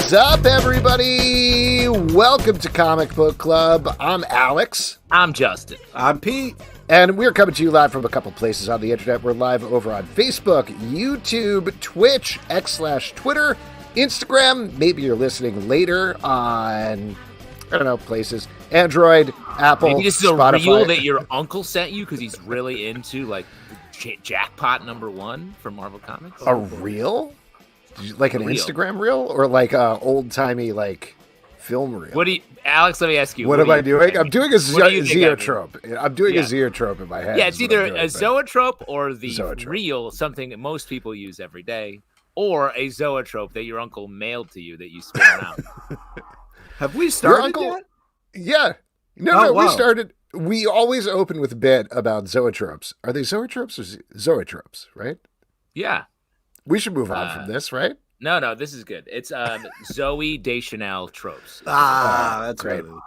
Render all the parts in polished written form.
What's up, everybody? Welcome to Comic Book Club. I'm Alex. I'm Justin. I'm Pete. And we're coming to you live from a couple places on the internet. We're live over on Facebook, YouTube, Twitch, X/Twitter, Instagram. Maybe you're listening later on, I don't know, places. Android, Apple, Maybe this is Spotify. a reel that your uncle sent you because he's really into like Jackpot #1 from Marvel Comics. A reel? Like an Reel. Instagram reel? Or like a old-timey like film reel? What do you, Alex? Let me ask you. What am I doing? I'm doing a What do you think I mean? zoetrope. I'm doing a zoetrope in my head. Yeah, it's either a zoetrope or the Zoetrope. reel, something that most people use every day, or a zoetrope that your uncle mailed to you that you spit out. Have we started uncle- yet? Yeah. No, wow. we started. We always open with a bit about zoetropes. Are they zoetropes or zoetropes, right? Yeah. We should move on from this, right? No, this is good. It's Zoe Deschanel tropes. That's great. right.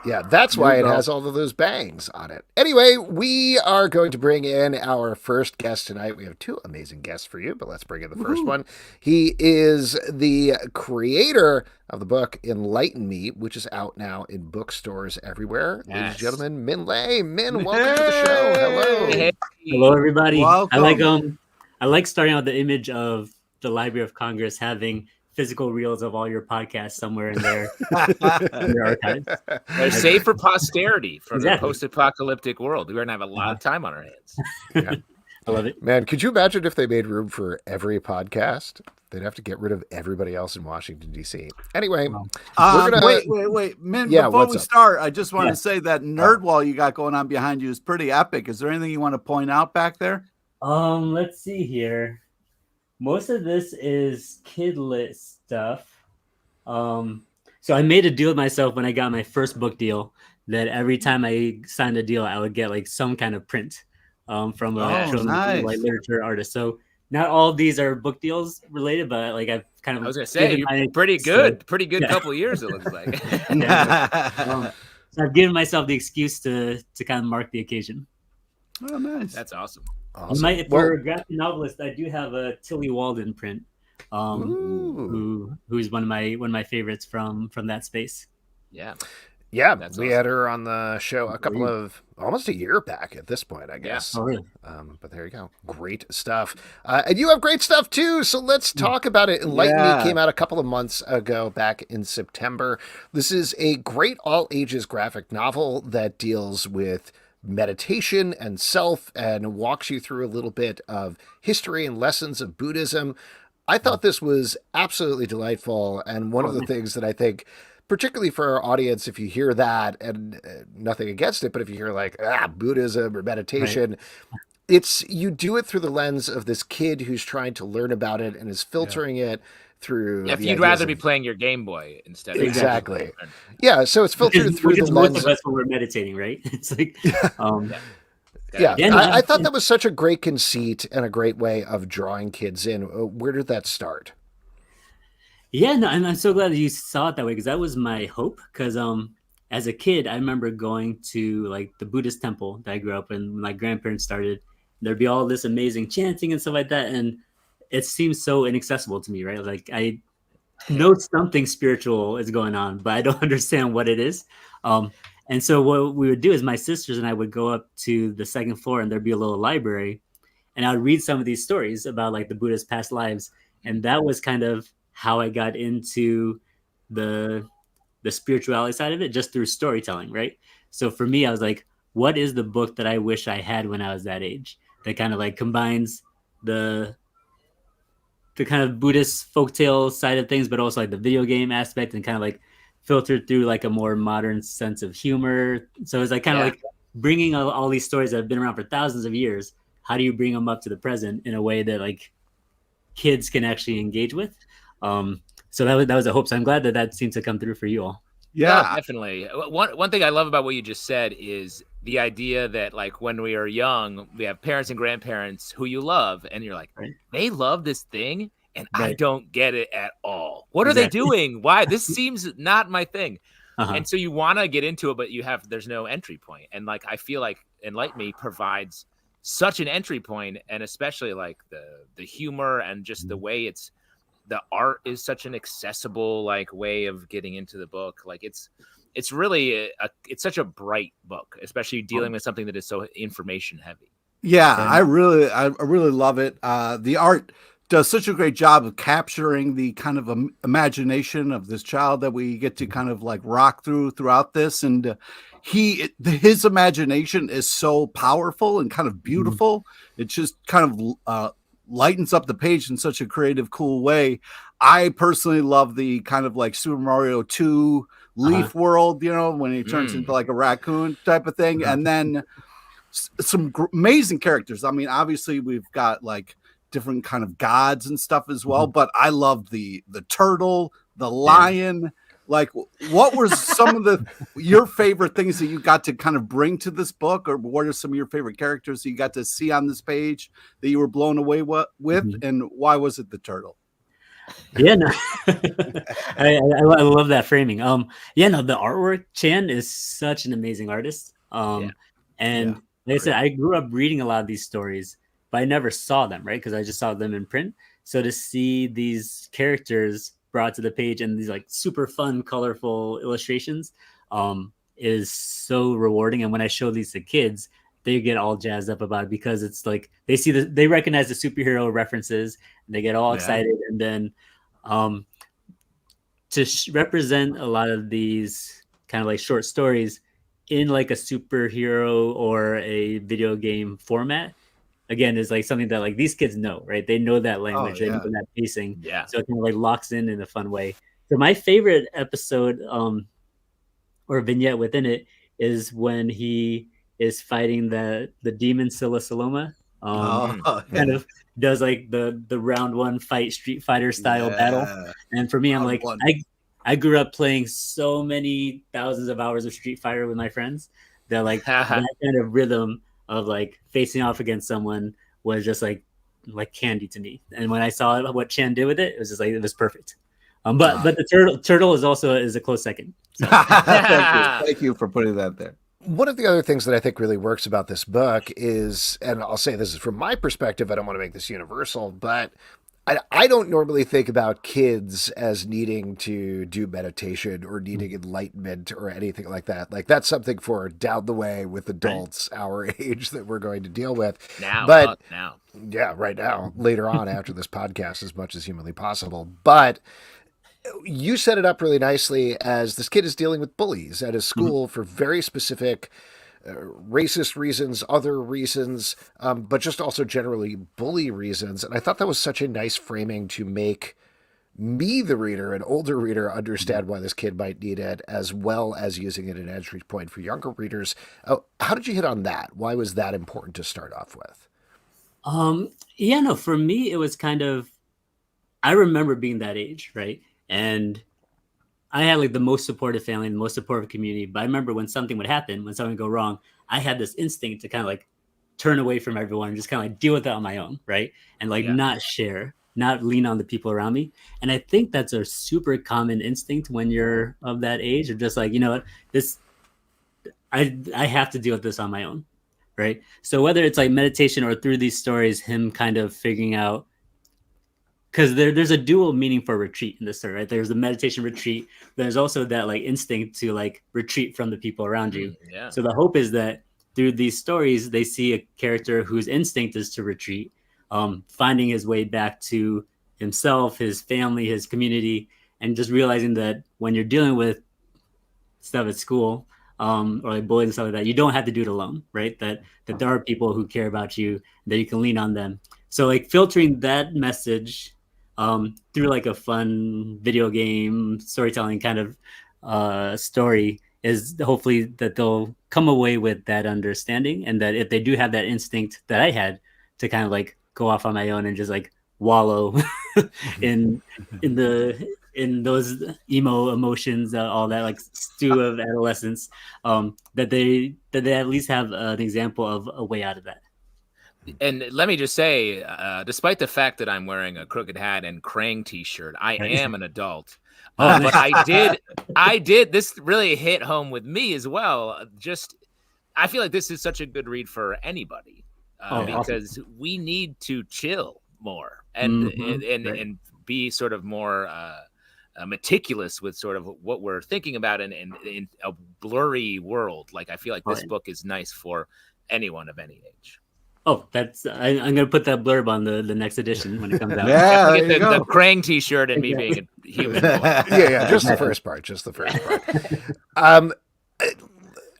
Yeah, that's why it go. has all of those bangs on it. Anyway, we are going to bring in our first guest tonight. We have two amazing guests for you, but let's bring in the first one. He is the creator of the book Enlighten Me, which is out now in bookstores everywhere. Yes. Ladies and gentlemen, Minh Lê. Minh, welcome to the show. Hello. Hey. Hello, everybody. Welcome. I like starting out the image of the Library of Congress having physical reels of all your podcasts somewhere in their archives. They're safe for posterity from the Exactly. post-apocalyptic world. We're going to have a lot of time on our hands. Yeah. I love it. Man, could you imagine if they made room for every podcast? They'd have to get rid of everybody else in Washington, D.C. Anyway, we're gonna... Wait. Min, Yeah, before what's we up? start, I just want to say that nerd wall you got going on behind you is pretty epic. Is there anything you want to point out back there? Let's see here. Most of this is kidlit stuff. So I made a deal with myself when I got my first book deal that every time I signed a deal, I would get like some kind of print from a nice. like literature artist. So not all of these are book deals related, but like I've kind of I was going to say, given my- you're pretty good. so- Pretty good yeah. couple of years, it looks like. So I've given myself the excuse to kind of mark the occasion. Oh, nice. That's awesome. Awesome. For a graphic novelist, I do have a Tilly Walden print, who's one of my favorites from that space. Yeah. Yeah, That's we awesome. had her on the show a couple of, almost a year back at this point, I guess. Oh, really? But there you go. Great stuff. And you have great stuff too, so let's talk about it. Enlighten Me came out a couple of months ago, back in September. This is a great all-ages graphic novel that deals with meditation and self and walks you through a little bit of history and lessons of Buddhism. I thought this was absolutely delightful, and one of the things that I think, particularly for our audience, if you hear that, and nothing against it, but if you hear like Buddhism or meditation, it's you do it through the lens of this kid who's trying to learn about it and is filtering it through. If the you'd ideas rather of- be playing your Game Boy instead of Exactly. Yeah, so it's filtered through Which the is most lens. of us when we're meditating, right? It's like, Yeah, Yeah, no, I thought that was such a great conceit and a great way of drawing kids in. Where did that start? yeah, no, and I'm so glad that you saw it that way because that was my hope. Because as a kid, I remember going to like the Buddhist temple that I grew up in when my grandparents started. There'd be all this amazing chanting and stuff like that, and it seems so inaccessible to me, right? Like I know something spiritual is going on, but I don't understand what it is. And so what we would do is my sisters and I would go up to the second floor and there'd be a little library and I would read some of these stories about like the Buddha's past lives. And that was kind of how I got into the spirituality side of it, just through storytelling, right? So for me, I was like, what is the book that I wish I had when I was that age that kind of like combines the kind of Buddhist folktale side of things, but also like the video game aspect and kind of like filtered through like a more modern sense of humor. So it's like kind of like bringing all these stories that have been around for thousands of years. How do you bring them up to the present in a way that like kids can actually engage with? So that was a hope. So I'm glad that seemed to come through for you all. Yeah, definitely. One thing I love about what you just said is the idea that like when we are young, we have parents and grandparents who you love, and you're like, they love this thing, and I don't get it at all. What are they doing? Why? This seems not my thing. And so you want to get into it, but there's no entry point. And like I feel like Enlighten Me provides such an entry point, and especially like the humor and just the way it's the art is such an accessible like way of getting into the book. Like it's really it's such a bright book, especially dealing with something that is so information heavy. Yeah, I really love it. The art does such a great job of capturing the kind of imagination of this child that we get to kind of like rock throughout this. And his imagination is so powerful and kind of beautiful. It just kind of lightens up the page in such a creative, cool way. I personally love the kind of like Super Mario 2 Leaf world, you know, when he turns into like a raccoon type of thing. And then some amazing characters. I mean, obviously we've got like different kind of gods and stuff as well, but I love the turtle, the lion. Like, what were some of your favorite things that you got to kind of bring to this book, or what are some of your favorite characters that you got to see on this page that you were blown away with, and why was it the turtle? Yeah, no. I love that framing. Yeah, no, the artwork, Chan is such an amazing artist. And like I said, I grew up reading a lot of these stories, but I never saw them, right? Because I just saw them in print. So to see these characters brought to the page and these like super fun, colorful illustrations is so rewarding. And when I show these to kids, they get all jazzed up about it because it's like they recognize the superhero references and they get all excited. And then to represent a lot of these kind of like short stories in like a superhero or a video game format, again, is like something that like these kids know, right? They know that language, they know that pacing. Yeah. So it kind of like locks in a fun way. So my favorite episode or vignette within it is when he is fighting the demon Scylla Saloma. Kind of does like the round one fight Street Fighter style battle. And for me, I'm like, I grew up playing so many thousands of hours of Street Fighter with my friends that like that kind of rhythm of like facing off against someone was just like candy to me. And when I saw what Chan did with it, it was just like, it was perfect. But the turtle is a close second. So. Thank you for putting that there. One of the other things that I think really works about this book is, and I'll say this is from my perspective, I don't want to make this universal, but I don't normally think about kids as needing to do meditation or needing enlightenment or anything like that. Like that's something for down the way with adults our age that we're going to deal with. Now. Yeah, right now, later on after this podcast, as much as humanly possible. But you set it up really nicely as this kid is dealing with bullies at his school for very specific racist reasons, other reasons, but just also generally bully reasons. And I thought that was such a nice framing to make me, the reader, an older reader, understand why this kid might need it, as well as using it as an entry point for younger readers. How did you hit on that? Why was that important to start off with? For me, it was kind of, I remember being that age, right? And I had like the most supportive family, the most supportive community. But I remember when something would happen, when something would go wrong, I had this instinct to kind of like turn away from everyone and just kind of like deal with it on my own, right? And like not share, not lean on the people around me. And I think that's a super common instinct when you're of that age, of just like, you know what, I have to deal with this on my own, right? So whether it's like meditation or through these stories, him kind of figuring out, because there's a dual meaning for retreat in this story, right? There's the meditation retreat. There's also that like instinct to like retreat from the people around you. Yeah. So the hope is that through these stories, they see a character whose instinct is to retreat, finding his way back to himself, his family, his community, and just realizing that when you're dealing with stuff at school or like bullying and stuff like that, you don't have to do it alone, right? That there are people who care about you, that you can lean on them. So like filtering that message through like a fun video game storytelling kind of story is hopefully that they'll come away with that understanding, and that if they do have that instinct that I had to kind of like go off on my own and just like wallow in those emo emotions, all that like stew of adolescence, that they at least have an example of a way out of that. And let me just say, despite the fact that I'm wearing a crooked hat and Krang t-shirt, I am an adult. But I did, this really hit home with me as well. I feel like this is such a good read for anybody because we need to chill more and be sort of more meticulous with sort of what we're thinking about in a blurry world. Like, I feel like this book is nice for anyone of any age. Oh, I'm going to put that blurb on the next edition when it comes out. Yeah, get the Krang t-shirt and me being a human. Yeah, just the first part.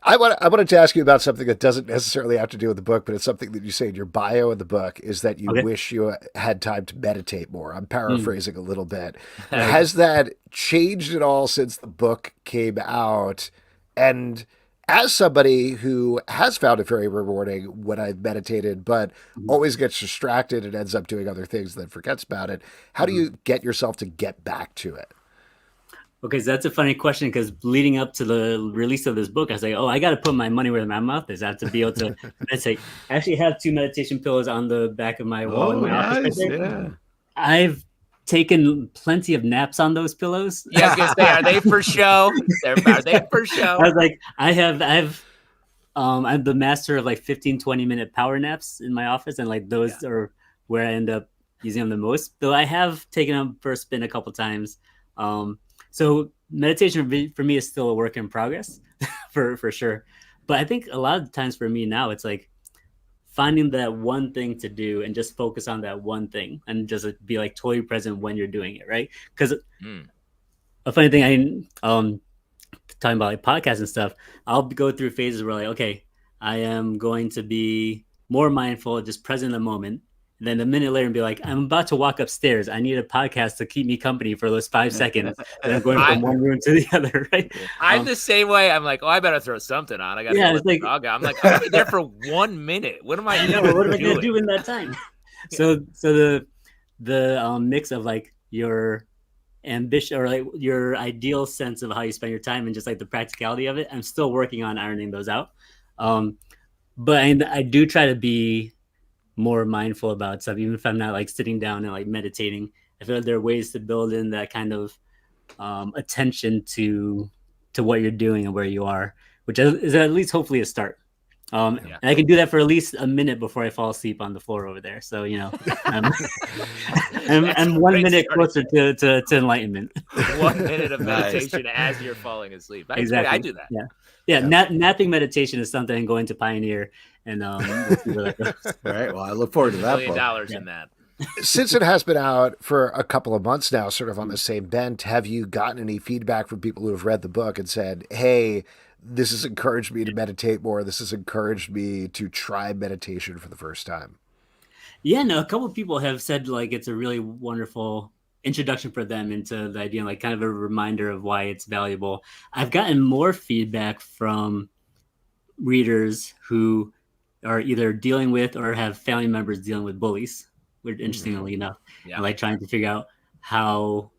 I wanted to ask you about something that doesn't necessarily have to do with the book, but it's something that you say in your bio in the book, is that you wish you had time to meditate more. I'm paraphrasing a little bit. Has that changed at all since the book came out? And as somebody who has found it very rewarding when I've meditated, but always gets distracted and ends up doing other things and then forgets about it, how do you get yourself to get back to it? Okay, so that's a funny question, because leading up to the release of this book, I was like, I got to put my money where my mouth is. I have to be able to meditate. I actually have 2 meditation pillows on the back of my wall in my office right there. Yeah. I've taken plenty of naps on those pillows. Yeah, I was gonna say, are they for show? Are they for show? I was like, I'm the master of like 15-20-minute power naps in my office, and like those are where I end up using them the most. Though I have taken them for a spin a couple times. So meditation for me is still a work in progress for sure. But I think a lot of times for me now, it's like finding that one thing to do and just focus on that one thing and just be like totally present when you're doing it. Right. Because a funny thing, talking about like podcasts and stuff, I'll go through phases where like, okay, I am going to be more mindful, just present in the moment. And then a minute later and be like, I'm about to walk upstairs. I need a podcast to keep me company for those 5 seconds. And I'm going from one room to the other, right? I'm the same way. I'm like, I better throw something on. I got to let the dog out. I'm like, I'm there for 1 minute. What am I doing? What am I going to do in that time? So the mix of like your ambition or like your ideal sense of how you spend your time and just like the practicality of it, I'm still working on ironing those out. But I do try to be more mindful about stuff, even if I'm not like sitting down and like meditating. I feel like there are ways to build in that kind of attention to what you're doing and where you are, which is at least hopefully a start. And I can do that for at least a minute before I fall asleep on the floor over there. So, I'm 1 minute closer to enlightenment. 1 minute of meditation as you're falling asleep. Exactly. I do that. Yeah. Napping meditation is something I'm going to pioneer, and we'll see where that goes. All right. Well, I look forward to that. $1 million in that. Since it has been out for a couple of months now, sort of on the same bent, have you gotten any feedback from people who have read the book and said, hey, this has encouraged me to meditate more. This has encouraged me to try meditation for the first time? Yeah, no, a couple of people have said like it's a really wonderful introduction for them into the idea, like kind of a reminder of why it's valuable. I've gotten more feedback from readers who are either dealing with or have family members dealing with bullies, which interestingly enough, and like trying to figure out how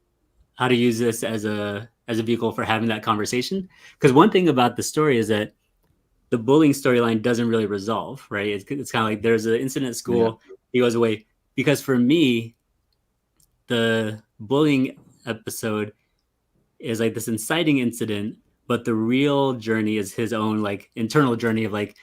to use this as a vehicle for having that conversation. Because one thing about the story is that the bullying storyline doesn't really resolve, right? It's kind of like there's an incident at school, he goes away. Because for me, the bullying episode is like this inciting incident, but the real journey is his own like internal journey of like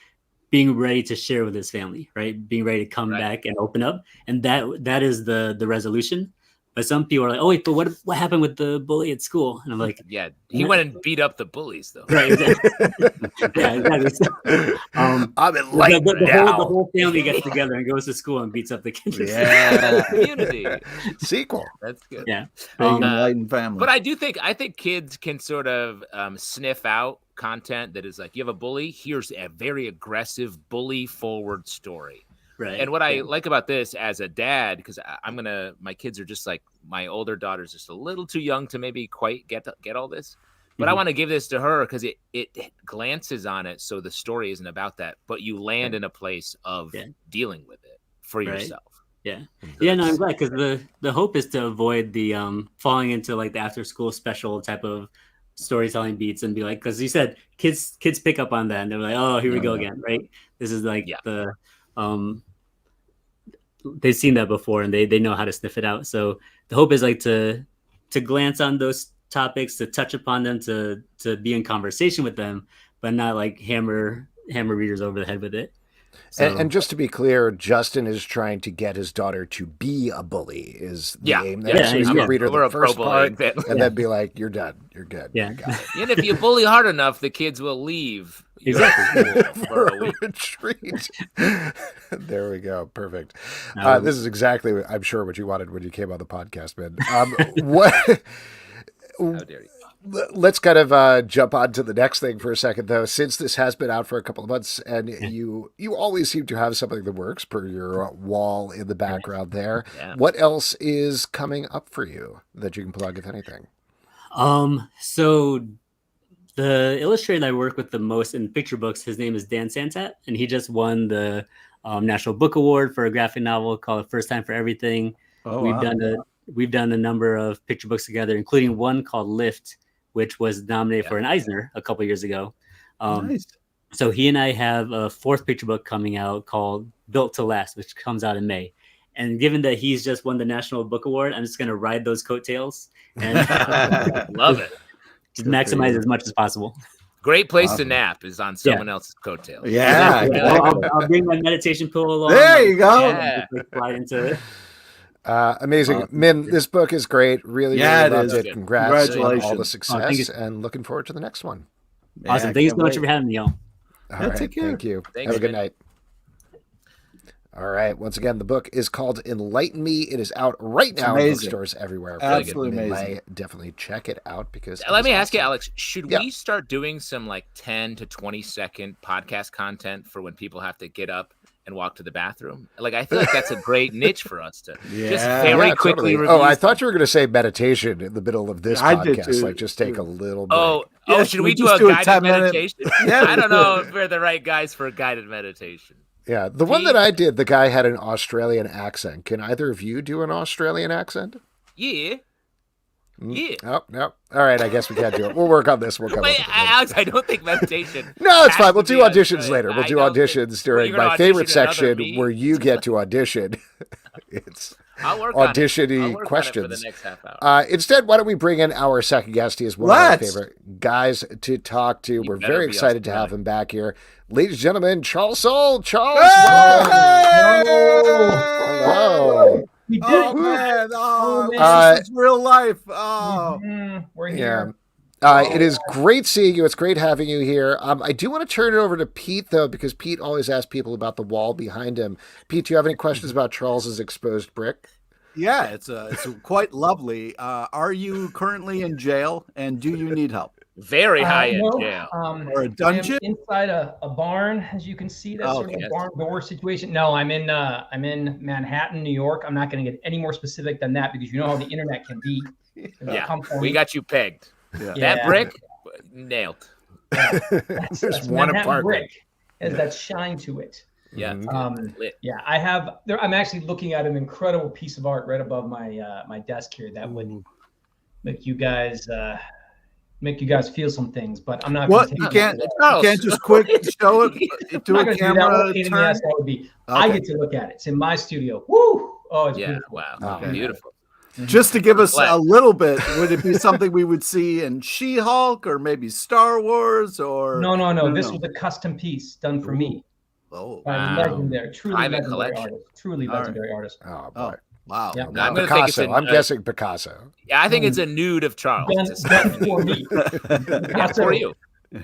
being ready to share with his family, right? Being ready to come back and open up. And that is the resolution. But some people are like, oh wait, but what happened with the bully at school? And I'm like, he went and beat up the bullies though. Right, exactly. Exactly. So, I'm enlightened the whole family gets together and goes to school and beats up the kids. Yeah, community sequel. That's good. Yeah, enlightened family. But I think kids can sort of sniff out content that is like, you have a bully. Here's a very aggressive bully forward story. Right. And what I like about this as a dad, because my kids are just like, my older daughter's just a little too young to maybe quite get all this, but I want to give this to her because it glances on it. So the story isn't about that, but you land in a place of dealing with it for yourself. Yeah. Yeah. No, I'm glad, because the hope is to avoid the falling into like the after school special type of storytelling beats and be like, because you said kids pick up on that and they're like, oh, here we go again. Right. This is like the they've seen that before and they know how to sniff it out. So the hope is like to glance on those topics, to touch upon them, to be in conversation with them, but not like hammer readers over the head with it. So, And just to be clear, Justin is trying to get his daughter to be a bully is the aim there. So he's going to read her the first part and then be like, you're done. You're good. Yeah. You got it. And if you bully hard enough, the kids will leave. Exactly. For a retreat. There we go. Perfect. No. This is exactly, I'm sure, what you wanted when you came on the podcast, man. What? How dare you? Let's kind of jump on to the next thing for a second, though. Since this has been out for a couple of months, and you always seem to have something that works per your wall in the background there. Yeah. What else is coming up for you that you can plug, if anything? So the illustrator I work with the most in picture books, his name is Dan Santat, and he just won the National Book Award for a graphic novel called First Time for Everything. oh, We've done a number of picture books together, including one called Lift, which was nominated for an Eisner a couple years ago. nice. So he and I have a fourth picture book coming out called Built to Last, which comes out in May. And given that he's just won the National Book Award, I'm just going to ride those coattails and Love it. just maximize as much as possible. Great place to nap is on someone else's coattails. Yeah. I'll bring my meditation pool along. There you go. Yeah. Just slide into it. Amazing. Min, this book is great. Really, Yeah, really it loved is. it. Congrats on all Congratulations. the thank you. success and looking forward to the next one. Awesome. Thank you so much for having me, y'all. All Yeah, right. take care. Thank you. Thanks, Have a good man. night. All right. Once again, the book is called Enlighten Me. It is out right now in amazing. bookstores everywhere. Absolutely Min amazing. Lê, definitely check it out because Let it me is ask you, awesome. Alex, should Yeah. we start doing some like 10 to 20 second podcast content for when people have to get up and walk to the bathroom? Like, I feel like that's a great niche for us to just Yeah. very Yeah, quickly totally. review. Oh, I thought you were going to say meditation in the middle of this I did podcast. too. Like, just take a little break. Oh, Yeah, should we do just a do a guided 10-minute meditation? Yeah, I don't we know could. if we're the right guys for a guided meditation. Yeah, the one that I did, the guy had an Australian accent. Can either of you do an Australian accent? Yeah. Yeah. Oh, no. All right, I guess we can't do it. We'll work on this. We'll come Wait, up with it later. Alex, I don't think meditation. No, it's has fine. We'll to do be auditions Australian. later. We'll I do don't think- auditions during you're gonna my favorite audition another section me? where you get to audition. It's I'll work on it. audition-y I'll work questions. on it for the next half hour. Instead, why don't we bring in our second guest? He is one of Let's. my favorite guys to talk to. We're better very be excited to have Australian. him back here. Ladies and gentlemen, Charles Soule. Charles, Hey! hello. We did Oh it. man! Oh, Uh, this is real life. Oh, We're Yeah. here. It is great seeing you. It's great having you here. I do want to turn it over to Pete, though, because Pete always asks people about the wall behind him. Pete, do you have any questions about Charles's exposed brick? yeah, it's quite lovely. Are you currently in jail, and do you need help? Very high in No, jail. Or a dungeon? I am inside a barn, as you can see. That's sort of Okay. a barn door situation. No, I'm in Manhattan, New York. I'm not going to get any more specific than that because you know how the internet can be. Yeah, Come for we me. got you pegged. Yeah. That brick, nailed. That's There's one Manhattan apartment. brick. Has that shine to it. Yeah. Mhm. Lit. Yeah, I have. I'm actually looking at an incredible piece of art right above my my desk here that would make you guys feel some things. But I'm not. What gonna you take can't it. you can't just quick show it I'm to not a gonna do that. What camera a pain in the turn. ass that would be. I Okay. get to look at it. It's in my studio. Woo! Oh, it's Yeah. beautiful. Wow. Oh, Beautiful. Just to give us What? a little bit, would it be something we would see in She-Hulk or maybe Star Wars or No. This was a custom piece done for me Oh, by Wow. legendary, truly Private legendary collection. artist. Truly All right. legendary artist. Oh, oh boy. wow. Yeah. No, I'm gonna think it's Picasso. I'm guessing Picasso. Yeah, I think it's a nude of Charles. Done for me. Yeah, Picasso for you.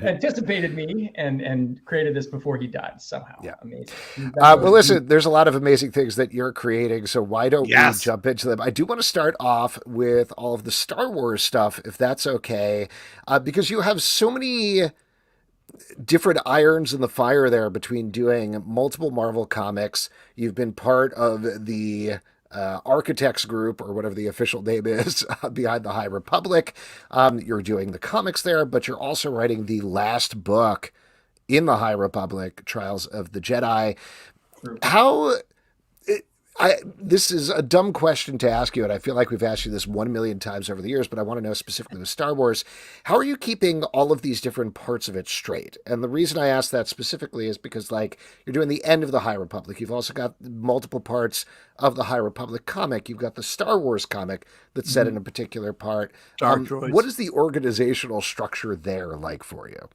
anticipated me and created this before he died somehow. Yeah. Amazing. Well, listen, there's a lot of amazing things that you're creating, so why don't Yes. we jump into them? I do want to start off with all of the Star Wars stuff, if that's okay, because you have so many different irons in the fire there between doing multiple Marvel comics. You've been part of the Architects Group, or whatever the official name is, behind the High Republic. You're doing the comics there, but you're also writing the last book in the High Republic, Trials of the Jedi. How... this is a dumb question to ask you, and I feel like we've asked you this 1,000,000 times over the years, but I want to know specifically with Star Wars, how are you keeping all of these different parts of it straight? And the reason I ask that specifically is because, like, you're doing the end of the High Republic. You've also got multiple parts of the High Republic comic. You've got the Star Wars comic that's set in a particular part. Star Droids. What is the organizational structure there like for you?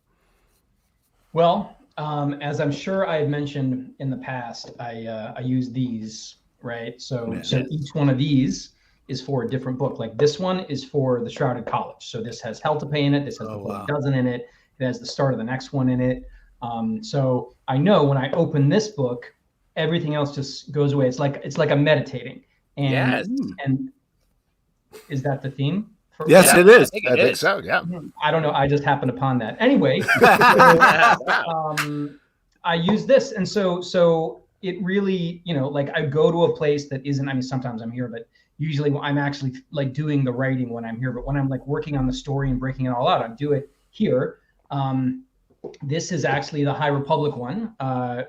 Well, As I'm sure I had mentioned in the past, I use these, right? So each one of these is for a different book. Like this one is for the Shrouded College. So this has Hell to Pay in it. This has Before the Dozen in it. It has the start of the next one in it. So I know when I open this book, everything else just goes away. It's like I'm meditating. And is that the theme? Yes, it is. I think so. Yeah. I don't know. I just happened upon that. Anyway, I use this, and so it really, like I go to a place that isn't. I mean, sometimes I'm here, but usually I'm actually like doing the writing when I'm here. But when I'm like working on the story and breaking it all out, I do it here. This is actually the High Republic one,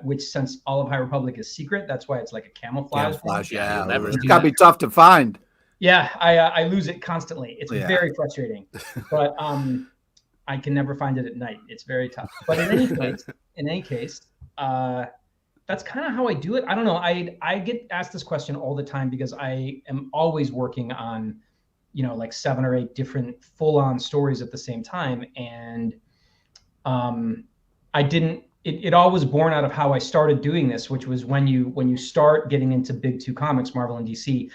which since all of High Republic is secret, that's why it's like a camouflage. Yeah, it's gotta be tough to find. Yeah, I lose it constantly. It's very frustrating, but I can never find it at night. It's very tough. But in any case, that's kind of how I do it. I don't know. I get asked this question all the time because I am always working on, like 7 or 8 different full-on stories at the same time, and It all was born out of how I started doing this, which was when you start getting into big 2 comics, Marvel and DC.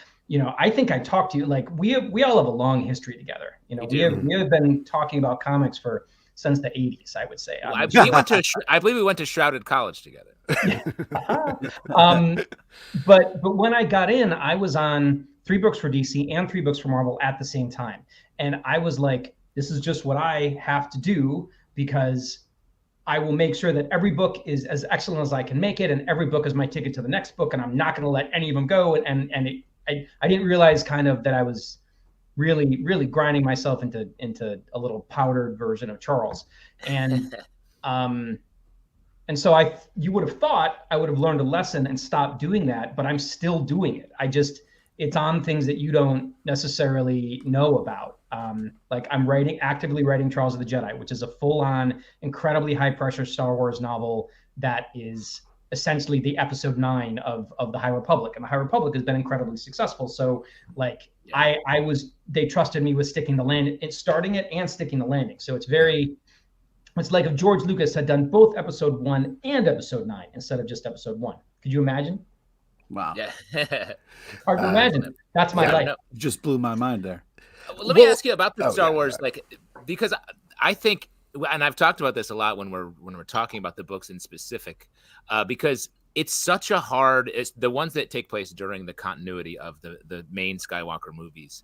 I think I talked to you, like we all have a long history together. We have been talking about comics since the 80s, I would say. Well, I believe we went to Shrouded College together. But when I got in, I was on 3 books for DC and 3 books for Marvel at the same time. And I was like, this is just what I have to do, because I will make sure that every book is as excellent as I can make it, and every book is my ticket to the next book, and I'm not going to let any of them go. I didn't realize kind of that I was really, really grinding myself into a little powdered version of Charles. And so you would have thought I would have learned a lesson and stopped doing that, but I'm still doing it. It's on things that you don't necessarily know about. Like I'm actively writing Trials of the Jedi, which is a full-on, incredibly high-pressure Star Wars novel that is essentially the episode 9 of the High Republic, and the High Republic has been incredibly successful. So like they trusted me with starting it and sticking the landing. So it's like if George Lucas had done both episode 1 and episode 9 instead of just episode 1. Could you imagine? Wow. Yeah. Hard to imagine. That's my life. You just blew my mind there. Let me ask you about the Star Wars, because I think, and I've talked about this a lot when we're talking about the books in specific, because it's such a it's the ones that take place during the continuity of the main Skywalker movies.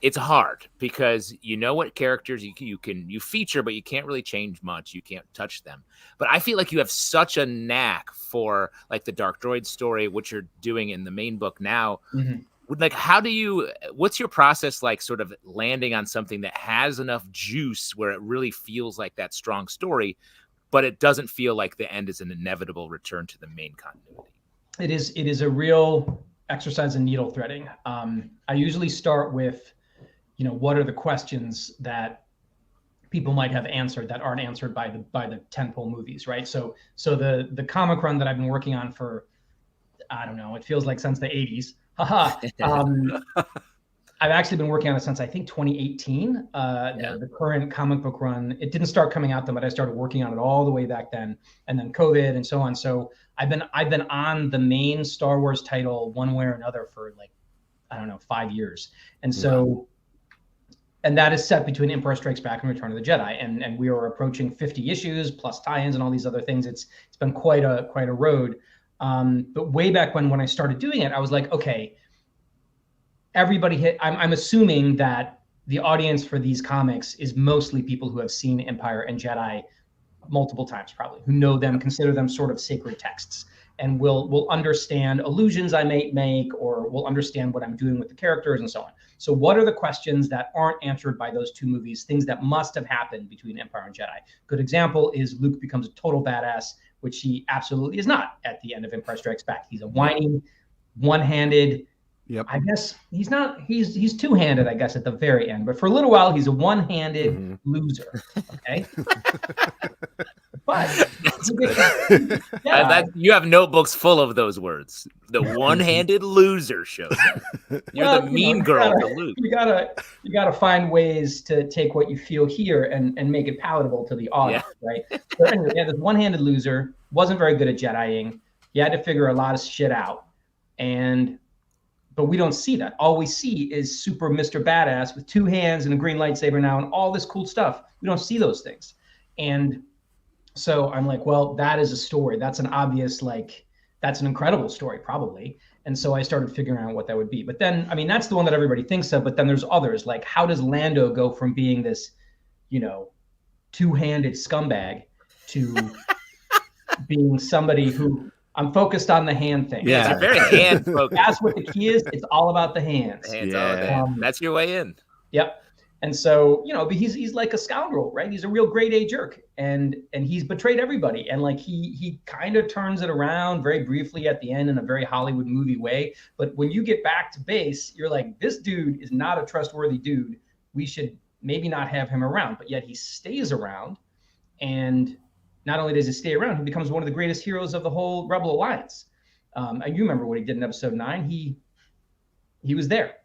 It's hard because what characters you feature, but you can't really change much. You can't touch them. But I feel like you have such a knack for like the Dark Droid story, which you're doing in the main book now. Mm-hmm. Like, what's your process like sort of landing on something that has enough juice where it really feels like that strong story, but it doesn't feel like the end is an inevitable return to the main continuity? It is a real exercise in needle threading. I usually start with, what are the questions that people might have answered that aren't answered by the tentpole movies, right? So the comic run that I've been working on for, I don't know, it feels like since the 80s. I've actually been working on it since I think 2018. The current comic book run, it didn't start coming out then, but I started working on it all the way back then, and then COVID and so on. So I've been on the main Star Wars title one way or another for like, I don't know, 5 years. And so, and that is set between Empire Strikes Back and Return of the Jedi, and we are approaching 50 issues plus tie-ins and all these other things. It's been quite a road. But way back when I started doing it, I was like, okay, I'm assuming that the audience for these comics is mostly people who have seen Empire and Jedi multiple times, probably, who know them, consider them sort of sacred texts, and will understand allusions I may make, or will understand what I'm doing with the characters and so on. So what are the questions that aren't answered by those 2 movies, things that must have happened between Empire and Jedi? Good example is Luke becomes a total badass, which he absolutely is not at the end of Empire Strikes Back. He's a whining, one-handed. Yep. I guess he's not. He's two-handed, I guess, at the very end. But for a little while, he's a one-handed loser. Okay. But that you have notebooks full of those words. The one-handed loser shows up. You're the mean girl to lose. You gotta find ways to take what you feel here and make it palatable to the audience, right? So anyway, this one-handed loser wasn't very good at Jediing. He had to figure a lot of shit out, but we don't see that. All we see is super Mr. Badass with 2 hands and a green lightsaber now and all this cool stuff. We don't see those things. And so I'm like, well, that is a story. That's an obvious, that's an incredible story, probably. And so I started figuring out what that would be. But then, I mean, that's the one that everybody thinks of. But then there's others. Like, how does Lando go from being this, 2-handed scumbag to being somebody who I'm focused on the hand thing? Yeah, it's very hand focused. That's what the key is. It's all about the hands. That's your way in. Yep. And so, but he's like a scoundrel, right? He's a real grade A jerk, and he's betrayed everybody. And like he kind of turns it around very briefly at the end in a very Hollywood movie way. But when you get back to base, you're like, this dude is not a trustworthy dude. We should maybe not have him around. But yet he stays around, and not only does he stay around, he becomes one of the greatest heroes of the whole Rebel Alliance. And you remember what he did in Episode 9? He was there,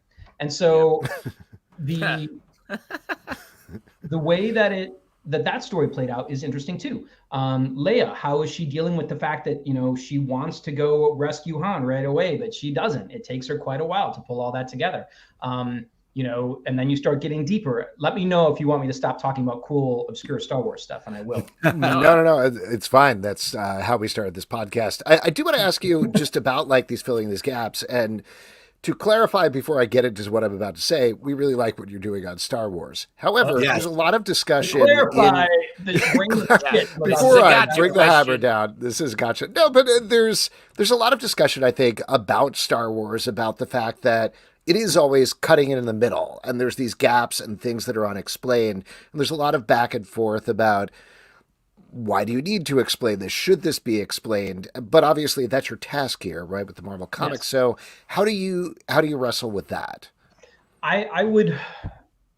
and so the way that story played out is interesting too. Leia, how is she dealing with the fact that she wants to go rescue Han right away, but she doesn't? It takes her quite a while to pull all that together. And then you start getting deeper. Let me know if you want me to stop talking about cool, obscure Star Wars stuff, and I will. No. It's fine. That's how we started this podcast. I do want to ask you just about filling these gaps. And to clarify before I get into what I'm about to say, we really like what you're doing on Star Wars. However, there's a lot of discussion. Before I bring the hammer down, this is gotcha. No, but there's a lot of discussion, I think, about Star Wars, about the fact that it is always cutting it in the middle, and there's these gaps and things that are unexplained. And there's a lot of back and forth about, why do you need to explain this? Should this be explained? But obviously that's your task here, right, with the Marvel Comics. Yes. So how do you wrestle with that? I would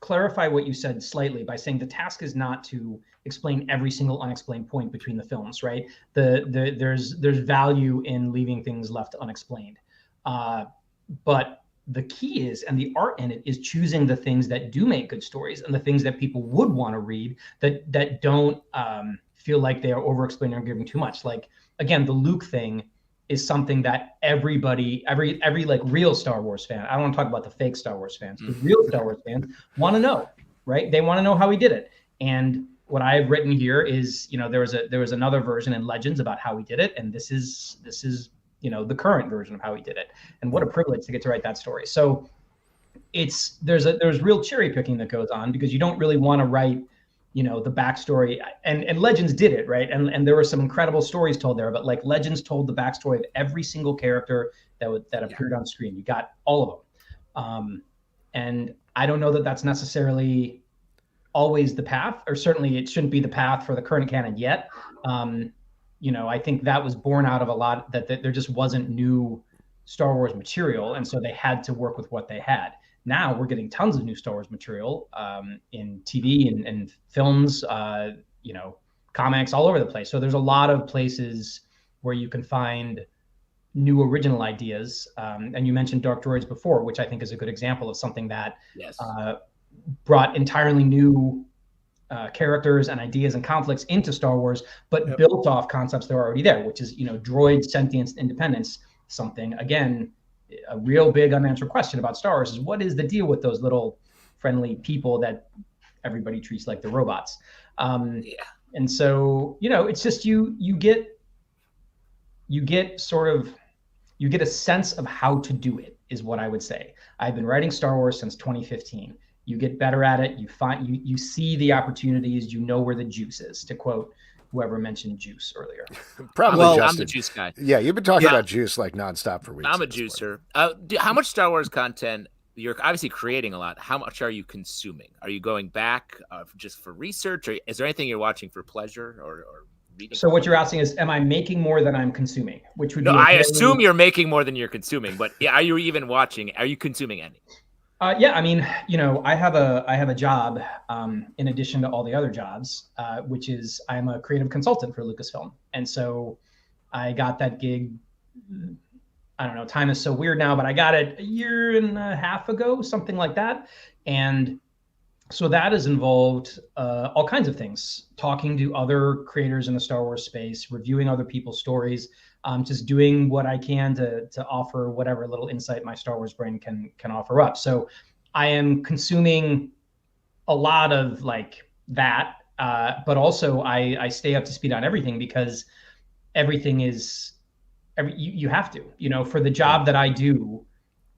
clarify what you said slightly by saying the task is not to explain every single unexplained point between the films, right? There's value in leaving things left unexplained. But the key is, and the art in it is choosing the things that do make good stories and the things that people would want to read that don't feel like they are over-explaining or giving too much. Like, again, the Luke thing is something that everybody, every real Star Wars fan, I don't want to talk about the fake Star Wars fans, but real Star Wars fans want to know, right? They want to know how he did it. And what I've written here is, there was another version in Legends about how he did it, and this is the current version of how he did it. And what a privilege to get to write that story. So there's real cherry picking that goes on, because you don't really want to write the backstory, and Legends did it, right? And there were some incredible stories told there, but Legends told the backstory of every single character that appeared on screen. You got all of them. And I don't know that that's necessarily always the path, or certainly it shouldn't be the path for the current canon yet. I think that was born out of a lot that there just wasn't new Star Wars material, and so they had to work with what they had. Now we're getting tons of new Star Wars material in TV and films, comics, all over the place. So there's a lot of places where you can find new original ideas. And you mentioned Dark Droids before, which I think is a good example of something that brought entirely new characters and ideas and conflicts into Star Wars, but built off concepts that are already there, which is, droid sentience, independence. Something, again, a real big unanswered question about Star Wars is, what is the deal with those little friendly people that everybody treats like the robots? And so, it's just you get a sense of how to do it, is what I would say. I've been writing Star Wars since 2015. You get better at it. You see the opportunities. You know where the juice is, to quote whoever mentioned juice earlier. Probably Justin. I'm the juice guy. Yeah, you've been talking about juice nonstop for weeks. I'm a juicer. How much Star Wars content? You're obviously creating a lot. How much are you consuming? Are you going back just for research, or is there anything you're watching for pleasure or reading? So what you're asking is, am I making more than I'm consuming? Which would I assume you're making more than you're consuming, but are you even watching? Are you consuming any? Yeah, I mean, I have a job in addition to all the other jobs, which is I'm a creative consultant for Lucasfilm, and so I got that gig. I don't know, time is so weird now, but I got it a year and a half ago, something like that, and so that has involved all kinds of things: talking to other creators in the Star Wars space, reviewing other people's stories, just doing what I can to offer whatever little insight my Star Wars brain can offer up. So I am consuming a lot of like that, but also I stay up to speed on everything because everything is you have to, for the job that I do,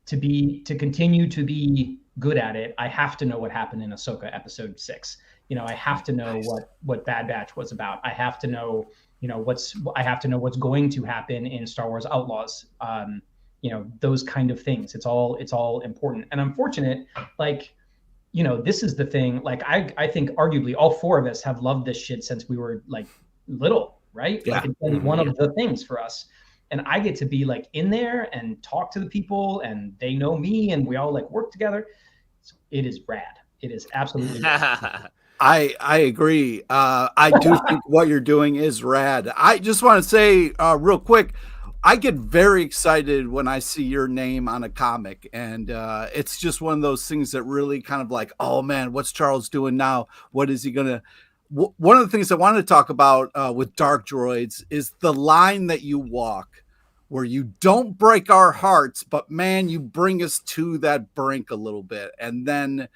to continue to be good at it, I have to know what happened in Ahsoka episode 6. I have to know what Bad Batch was about. I have to know, I have to know what's going to happen in Star Wars Outlaws. Those kind of things. It's all important. And I'm fortunate, like, this is the thing. Like, I think arguably all four of us have loved this shit since we were like little, right? Yeah. Like, it's been one of the things for us. And I get to be like in there and talk to the people, and they know me, and we all like work together. So it is rad. It is absolutely rad. I agree. I do think what you're doing is rad. I just want to say real quick, I get very excited when I see your name on a comic, and it's just one of those things that really kind of like, oh man, what's Charles doing now? What is he gonna? One of the things I wanted to talk about with Dark Droids is the line that you walk, where you don't break our hearts, but man, you bring us to that brink a little bit. And then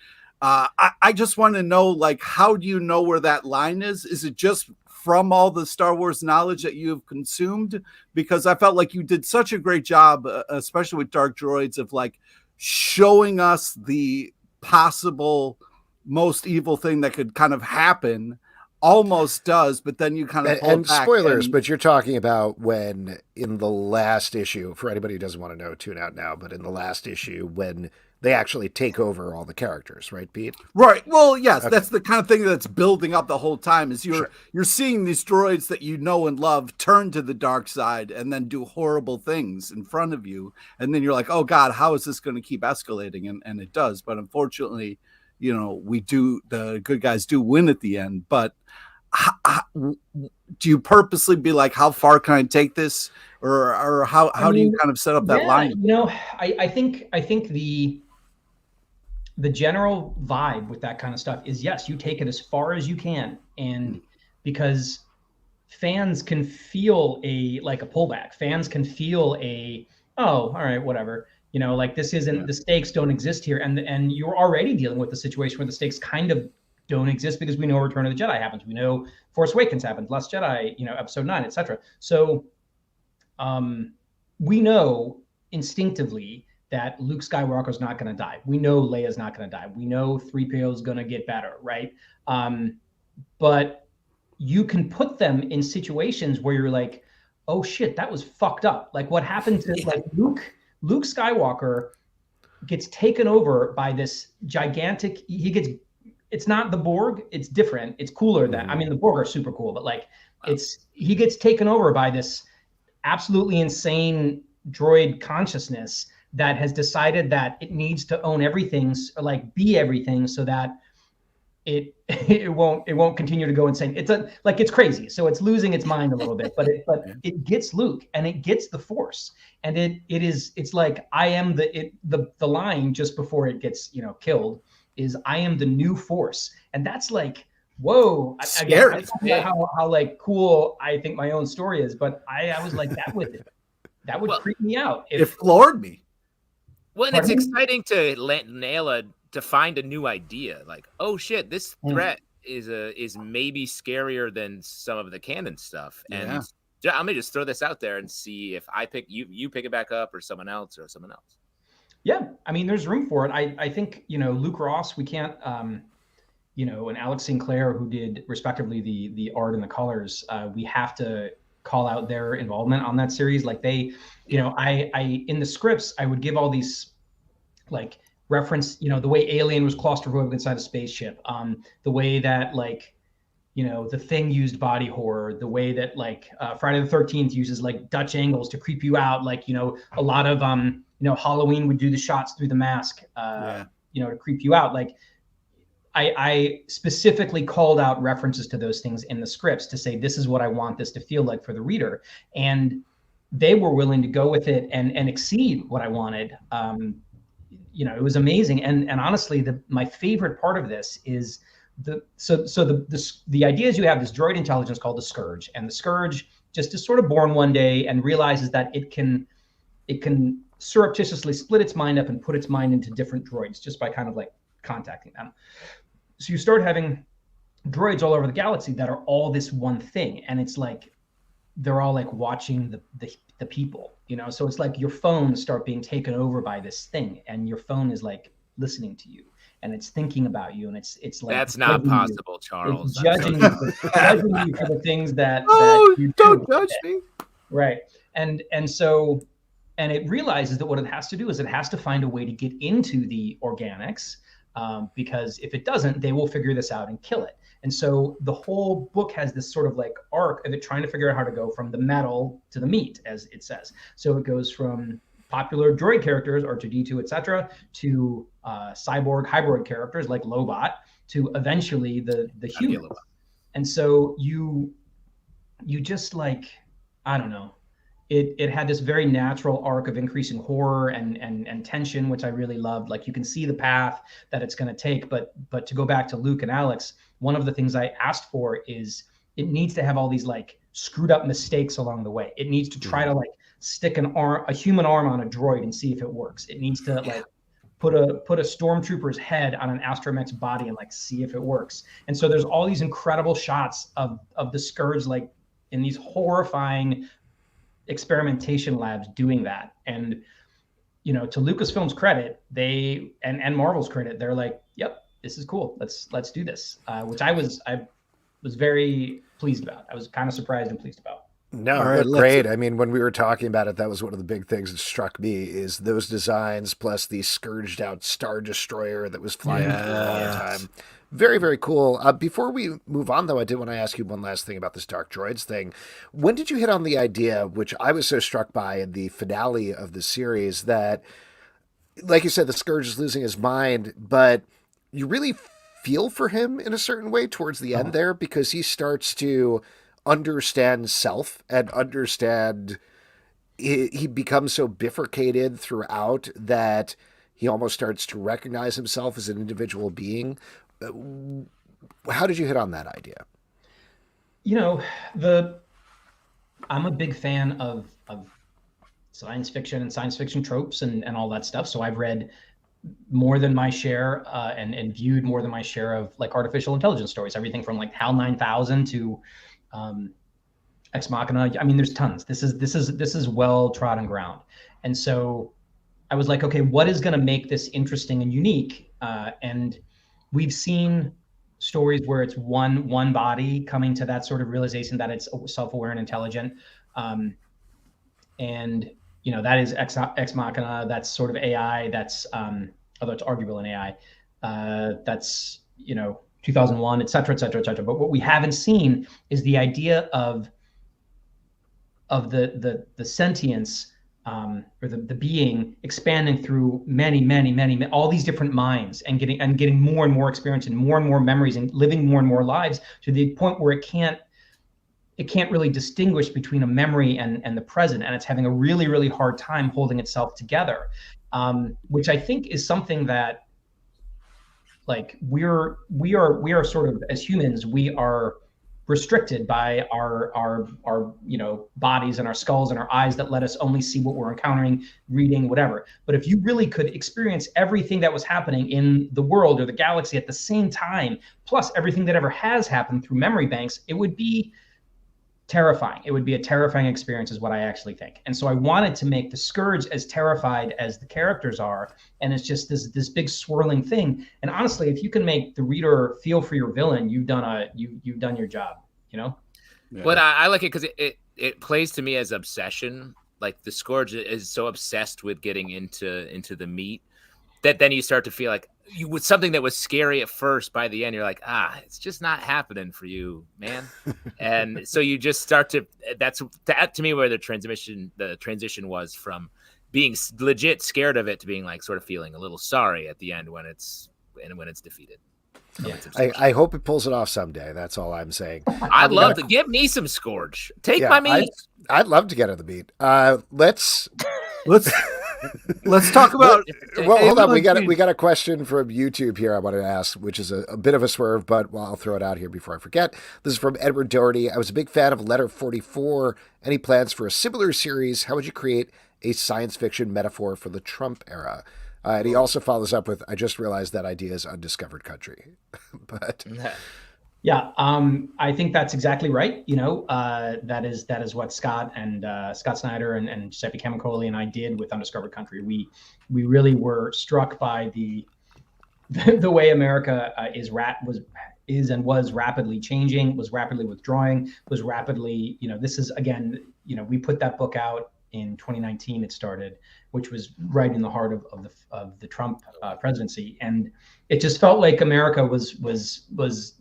I just want to know, like, how do you know where that line is? Is it just from all the Star Wars knowledge that you have consumed? Because I felt like you did such a great job, especially with Dark Droids, of like showing us the possible most evil thing that could kind of happen. Almost does, but then you kind of and spoilers, but you're talking about when in the last issue, for anybody who doesn't want to know, tune out now, but in the last issue when they actually take over all the characters, right, Pete? Right. Well, yes, okay. That's the kind of thing that's building up the whole time, is you're seeing these droids that you know and love turn to the dark side and then do horrible things in front of you, and then you're like, oh God, how is this going to keep escalating? And it does, but unfortunately, the good guys do win at the end. But do you purposely be like, how far can I take this, or how do you kind of set up that line? I think the general vibe with that kind of stuff is, yes, you take it as far as you can, and because fans can feel a pullback. Fans can feel all right, whatever. Like, this isn't, the stakes don't exist here. And you're already dealing with the situation where the stakes kind of don't exist, because we know Return of the Jedi happens. We know Force Awakens happens, Last Jedi, Episode 9, etc. So we know instinctively that Luke Skywalker's not going to die. We know Leia's not going to die. We know 3PO is going to get better, right? But you can put them in situations where you're like, oh shit, that was fucked up. Like, what happened to like Luke Skywalker gets taken over by this gigantic, it's not the Borg, it's different. It's cooler than, I mean, the Borg are super cool, but like, he gets taken over by this absolutely insane droid consciousness that has decided that it needs to own everything, like be everything, so that it won't continue to go insane. It's crazy. So it's losing its mind a little bit, but it gets Luke, and it gets the Force, and it's like, I am the line just before it gets killed is, I am the new Force, and that's like, whoa, scary. I don't know how like cool I think my own story is, but I was like, that would creep me out. It floored me. Well, and it's exciting to nail to find a new idea. Like, oh shit, this threat is maybe scarier than some of the canon stuff. And I'm gonna just throw this out there and see if I pick you pick it back up, or someone else. Yeah, I mean, there's room for it. I think Luke Ross, we can't and Alex Sinclair, who did respectively the art and the colors, we have to call out their involvement on that series. Like, they, I in the scripts, I would give all these like reference, the way Alien was claustrophobic inside a spaceship, the way that like, the Thing used body horror, the way that like Friday the 13th uses like Dutch angles to creep you out, like, a lot of Halloween would do the shots through the mask, to creep you out. Like I specifically called out references to those things in the scripts to say, this is what I want this to feel like for the reader. And they were willing to go with it and exceed what I wanted. It was amazing. And honestly, my favorite part of this is the idea is you have this droid intelligence called the Scourge, and the Scourge just is sort of born one day and realizes that it can surreptitiously split its mind up and put its mind into different droids just by kind of like contacting them. So you start having droids all over the galaxy that are all this one thing, and it's like they're all like watching the people, so it's like your phone start being taken over by this thing, and your phone is like listening to you, and it's thinking about you, and it's like, that's not possible, Charles. It's judging you for the things that you don't judge me, right? And it realizes that what it has to do is it has to find a way to get into the organics, because if it doesn't, they will figure this out and kill it. And so the whole book has this sort of like arc of it trying to figure out how to go from the metal to the meat, as it says. So it goes from popular droid characters, R2-D2, etc., to cyborg hybrid characters like Lobot, to eventually the human. And so you just like, I don't know. It had this very natural arc of increasing horror and tension, which I really loved. Like, you can see the path that it's going to take. But to go back to Luke and Alex, one of the things I asked for is it needs to have all these like screwed up mistakes along the way. It needs to try to like stick a human arm on a droid and see if it works. It needs to like put a stormtrooper's head on an astromech's body and like see if it works. And so there's all these incredible shots of the Scourge like in these horrifying experimentation labs doing that. And to Lucasfilm's credit, they and Marvel's credit, they're like, yep, this is cool, let's do this, which I was very pleased about. I was kind of surprised and pleased about. No, right, great. I mean, when we were talking about it, that was one of the big things that struck me, is those designs plus the scourged out Star Destroyer that was flying through all the time. Very, very cool. Before we move on, though, I did want to ask you one last thing about this Dark Droids thing. When did you hit on the idea, which I was so struck by in the finale of the series, that, like you said, the Scourge is losing his mind, but you really feel for him in a certain way towards the end there, because he starts to understand self and understand, he becomes so bifurcated throughout that he almost starts to recognize himself as an individual being. How did you hit on that idea? I'm a big fan of science fiction and science fiction tropes and all that stuff. So I've read more than my share and viewed more than my share of like artificial intelligence stories, everything from like HAL 9000 to Ex Machina. I mean, there's tons. This is well trodden ground. And so I was like, okay, what is going to make this interesting and unique? And we've seen stories where it's one body coming to that sort of realization that it's self-aware and intelligent. And that is Ex Machina. That's sort of AI. That's although it's arguable in AI. That's 2001, et cetera, et cetera, et cetera. But what we haven't seen is the idea of the sentience, or the being expanding through many, all these different minds, and getting more and more experience and more memories and living more and more lives, to the point where it can't really distinguish between a memory and the present, and it's having a really, really hard time holding itself together, which I think is something that, like, we are sort of, as humans, we are restricted by our bodies and our skulls and our eyes that let us only see what we're encountering, reading, whatever. But if you really could experience everything that was happening in the world or the galaxy at the same time, plus everything that ever has happened through memory banks, it would be terrifying. It would be a terrifying experience, is what I actually think. And so I wanted to make the Scourge as terrified as the characters are, and it's just this big swirling thing. And honestly, if you can make the reader feel for your villain, you've done your job. Yeah. But I like it because it plays to me as obsession. Like, the Scourge is so obsessed with getting into the meat that then you start to feel like with something that was scary at first, by the end you're like, it's just not happening for you, man. And so you just start to, that's to me where the transition was from being legit scared of it to being like sort of feeling a little sorry at the end when it's defeated. Yeah. I hope it pulls it off someday. That's all I'm saying. I'd love to give me some Scourge. Take my meat. I'd love to get on the meat. Let's talk about. Well, hold on. We got a question from YouTube here. I want to ask, which is a bit of a swerve, but I'll throw it out here before I forget. This is from Edward Doherty. I was a big fan of Letter 44. Any plans for a similar series? How would you create a science fiction metaphor for the Trump era? And he also follows up with, I just realized that idea is undiscovered country. But yeah, I think that's exactly right. That is what Scott Snyder and Giuseppe Camicoli and I did with Undiscovered Country. We really were struck by the way America was rapidly changing, was rapidly withdrawing, was rapidly, this is, again, we put that book out in 2019. It started, which was right in the heart of the Trump presidency, and it just felt like America was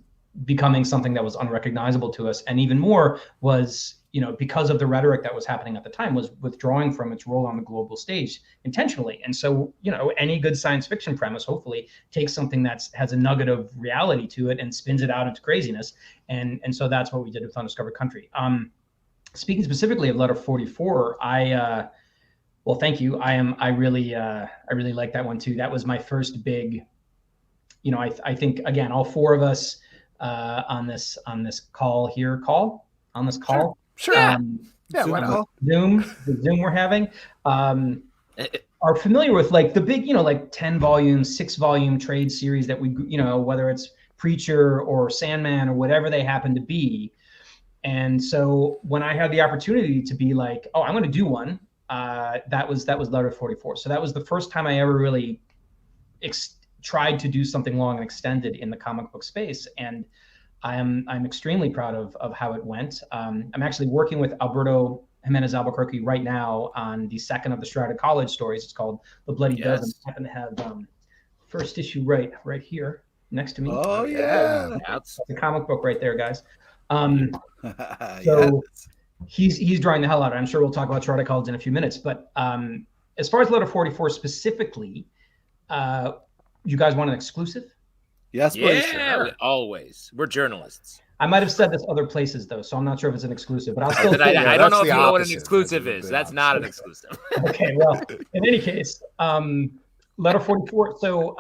becoming something that was unrecognizable to us, and even more was, because of the rhetoric that was happening at the time, was withdrawing from its role on the global stage intentionally. And so, any good science fiction premise hopefully takes something that has a nugget of reality to it and spins it out into craziness, and so that's what we did with Undiscovered Country. Speaking specifically of Letter 44, well, thank you. I really like that one too. That was my first big, I think, again, all four of us on this call. Sure. The Zoom we're having, are familiar with like the big, like 10 volume, 6-volume trade series that we, whether it's Preacher or Sandman or whatever they happen to be. And so when I had the opportunity to be like, oh, I'm going to do one, that was Letter 44. So that was the first time I ever really tried to do something long and extended in the comic book space. And I'm extremely proud of how it went. I'm actually working with Alberto Jimenez Albuquerque right now on the second of the Shrouded College stories. It's called The Bloody Dozen. I happen to have first issue right here next to me. Oh yeah, that's the comic book right there, guys. So he's drawing the hell out of it. I'm sure we'll talk about Shrouded College in a few minutes. But as far as Letter 44 specifically, you guys want an exclusive? Yes, please. Yeah, always. We're journalists. I might have said this other places though, so I'm not sure if it's an exclusive. But I'll still. I don't know if you know what an exclusive is. That's not an exclusive. Okay, well, in any case, Letter 44. So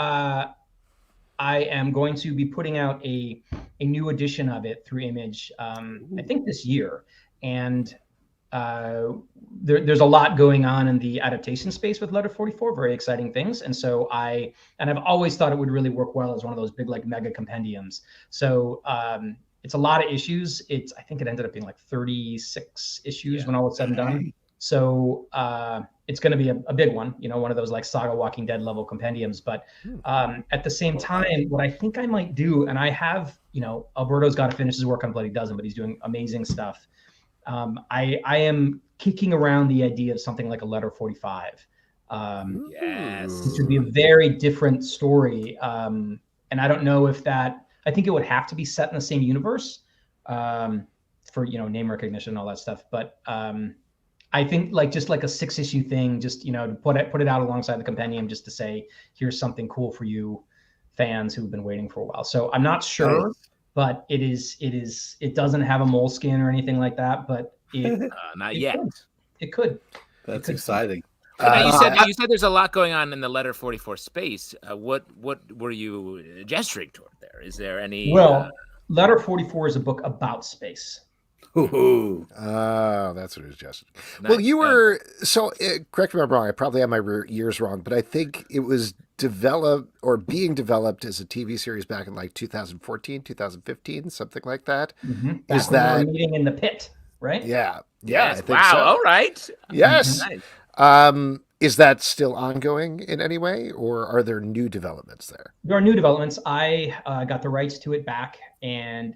I am going to be putting out a new edition of it through Image, I think this year. And there's a lot going on in the adaptation space with Letter 44, very exciting things. And so I've always thought it would really work well as one of those big like mega compendiums. So it's a lot of issues. I think it ended up being like 36 issues when all was said and done. So it's going to be a big one, one of those like Saga Walking Dead level compendiums. But at the same time, what I think I might do, and I have, Alberto's got to finish his work on Bloody Dozen, but he's doing amazing stuff. I am kicking around the idea of something like a Letter 45. Yes. Which would be a very different story. And I don't know if I think it would have to be set in the same universe for, name recognition and all that stuff. But I think just like a 6-issue thing, just, to put it out alongside the compendium, just to say, here's something cool for you fans who've been waiting for a while. So I'm not sure. Nice. But it doesn't have a moleskin or anything like that, but not yet. It could. That's exciting. Now you said there's a lot going on in the Letter 44 space. What were you gesturing toward there? Is there any? Well, Letter 44 is a book about space. Ooh. That's what it was just. Well, you were correct me if I'm wrong. I probably have my years wrong, but I think it was being developed as a TV series back in like 2014, 2015, something like that. Mm-hmm. Is that meeting in the pit, right? Yeah. Yes. I think wow. So. All right. Yes. Nice. Is that still ongoing in any way, or are there new developments there? There are new developments. I got the rights to it back and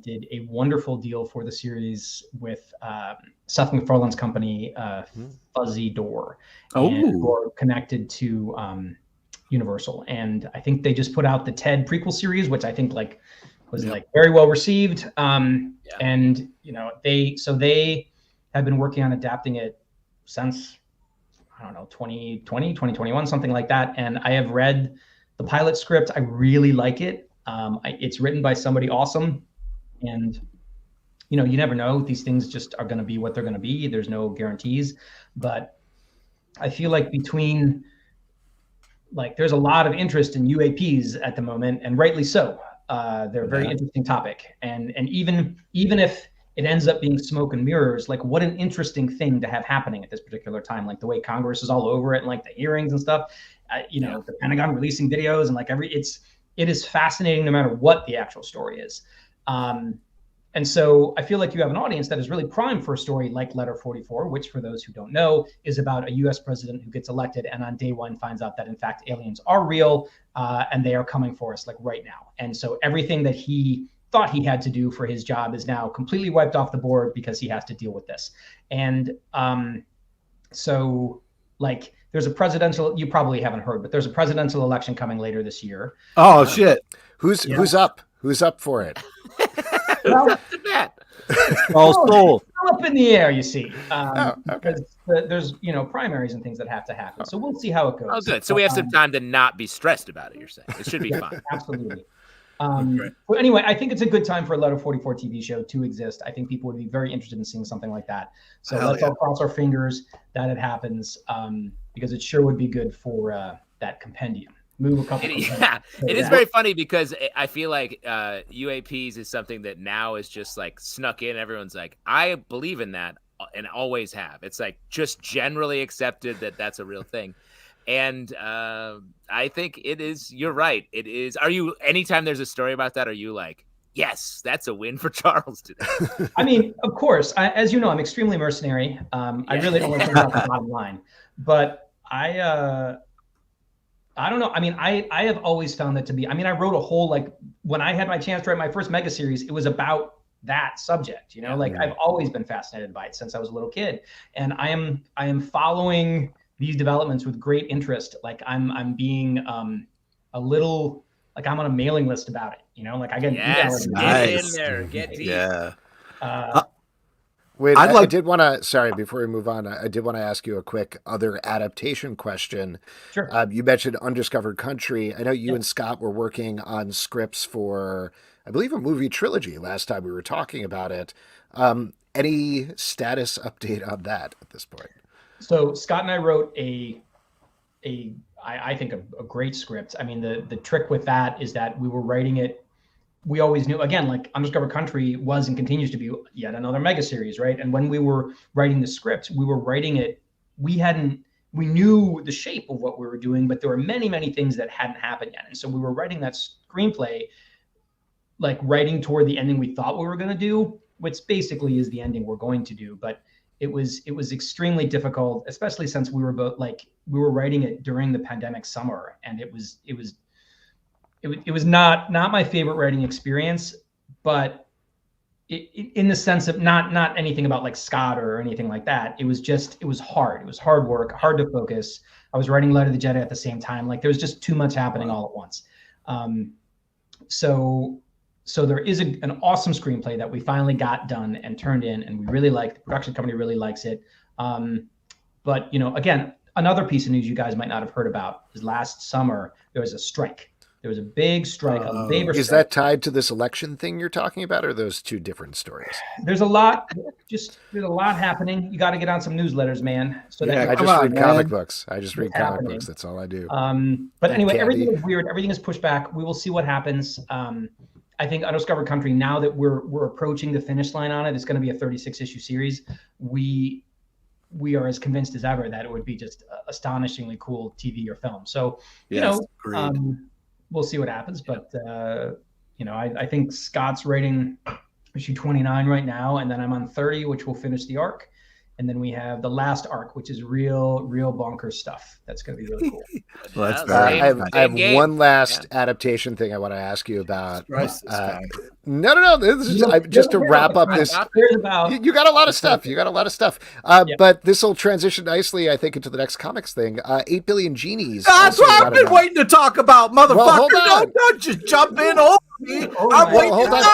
did a wonderful deal for the series with Seth MacFarlane's company, Fuzzy Door. Or connected to Universal. And I think they just put out the Ted prequel series, which I think was very well received. And they have been working on adapting it since I don't know, 2020, 2021, something like that. And I have read the pilot script. I really like it. It's written by somebody awesome. And, you know, you never know. These things just are going to be what they're going to be. There's no guarantees. But I feel like there's a lot of interest in UAPs at the moment, and rightly so. They're a very interesting topic. And even if it ends up being smoke and mirrors, like what an interesting thing to have happening at this particular time, like the way Congress is all over it and like the hearings and stuff, the Pentagon releasing videos and like it is fascinating no matter what the actual story is. And so I feel like you have an audience that is really primed for a story like Letter 44, which for those who don't know is about a US president who gets elected and on day one finds out that in fact aliens are real and they are coming for us like right now. And so everything that he thought he had to do for his job is now completely wiped off the board because he has to deal with this. And so like there's a presidential, you probably haven't heard, but there's a presidential election coming later this year. Oh shit. Who's up? Who's up for it? Well, Soule. still up in the air, you see, okay. because there's primaries and things that have to happen. So we'll see how it goes. Oh, good. So we have some time to not be stressed about it. You're saying it should be fine. Absolutely. But anyway, I think it's a good time for a Letter 44 TV show to exist. I think people would be very interested in seeing something like that. So let's all cross our fingers that it happens, because it sure would be good for that compendium. Move a couple. It is very funny because I feel like UAPs is something that now is just like snuck in. Everyone's like, I believe in that and always have. It's like just generally accepted that that's a real thing. And I think it is. You're right. It is. Are you? Anytime there's a story about that, are you like, yes, that's a win for Charles today? I mean, of course. As you know, I'm extremely mercenary. I really don't want to think about the bottom line, but I don't know. I mean, I have always found that to be, I wrote a whole, like when I had my chance to write my first mega series, it was about that subject, I've always been fascinated by it since I was a little kid. And I am following these developments with great interest. Like I'm being a little, like I'm on a mailing list about it, like I get get in there, get deep. Yeah. Wait, I did want to, sorry, before we move on, I did want to ask you a quick other adaptation question. Sure. You mentioned Undiscovered Country. I know you and Scott were working on scripts for, I believe, a movie trilogy last time we were talking about it. Any status update on that at this point? So Scott and I wrote I think a great script. I mean, the trick with that is that we were writing it. We always knew, again, like Undiscovered Country was and continues to be yet another mega series, right? And when we were writing the script, we were writing it, we knew the shape of what we were doing, but there were many, many things that hadn't happened yet. And so we were writing that screenplay, like writing toward the ending we thought we were going to do, which basically is the ending we're going to do. But it was extremely difficult, especially since we were both we were writing it during the pandemic summer, and it was not my favorite writing experience, but in the sense of not anything about like Scott or anything like that. It was hard. It was hard work, hard to focus. I was writing Light of the Jedi at the same time. Like there was just too much happening all at once. So there is an awesome screenplay that we finally got done and turned in, and we really like. The production company really likes it. But again, another piece of news you guys might not have heard about is last summer there was a strike. There was a big strike, a labor strike. Is that tied to this election thing you're talking about, or are those two different stories? There's a lot happening. You got to get on some newsletters, man. So I just read comic books. That's all I do. But anyway, everything is weird. Everything is pushed back. We will see what happens. I think Undiscovered Country, now that we're approaching the finish line on it, it's going to be a 36-issue series. We are as convinced as ever that it would be just astonishingly cool TV or film. So, we'll see what happens. But, I think Scott's writing issue 29 right now, and then I'm on 30, which will finish the arc. And then we have the last arc, which is real bonkers stuff. That's going to be really cool. Well, that's very I have one last adaptation thing I want to ask you about. No. This is just to wrap up this. You got a lot of stuff. But this will transition nicely, I think, into the next comics thing. 8 Billion Genies. That's what I've been waiting to talk about, motherfucker. Well, don't just jump in over me. Hold on.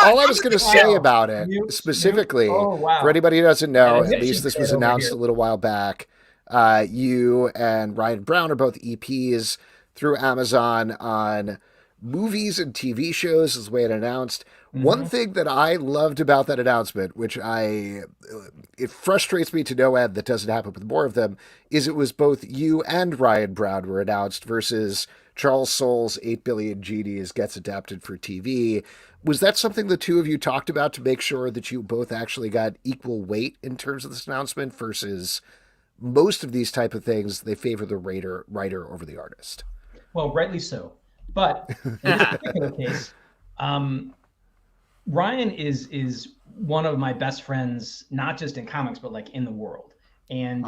All I was going to say about it, specifically, for anybody who doesn't know, at least this was announced a little while back. You and Ryan Brown are both EPs through Amazon on movies and TV shows, is the way it announced. One thing that I loved about that announcement, which it frustrates me to no end that doesn't happen with more of them, is it was both you and Ryan Brown were announced versus Charles Soule's 8 Billion Genies gets adapted for TV. Was that something the two of you talked about to make sure that you both actually got equal weight in terms of this announcement versus most of these type of things, they favor the writer over the artist? Well, rightly so. But in this particular case, Ryan is one of my best friends, not just in comics, but like in the world. And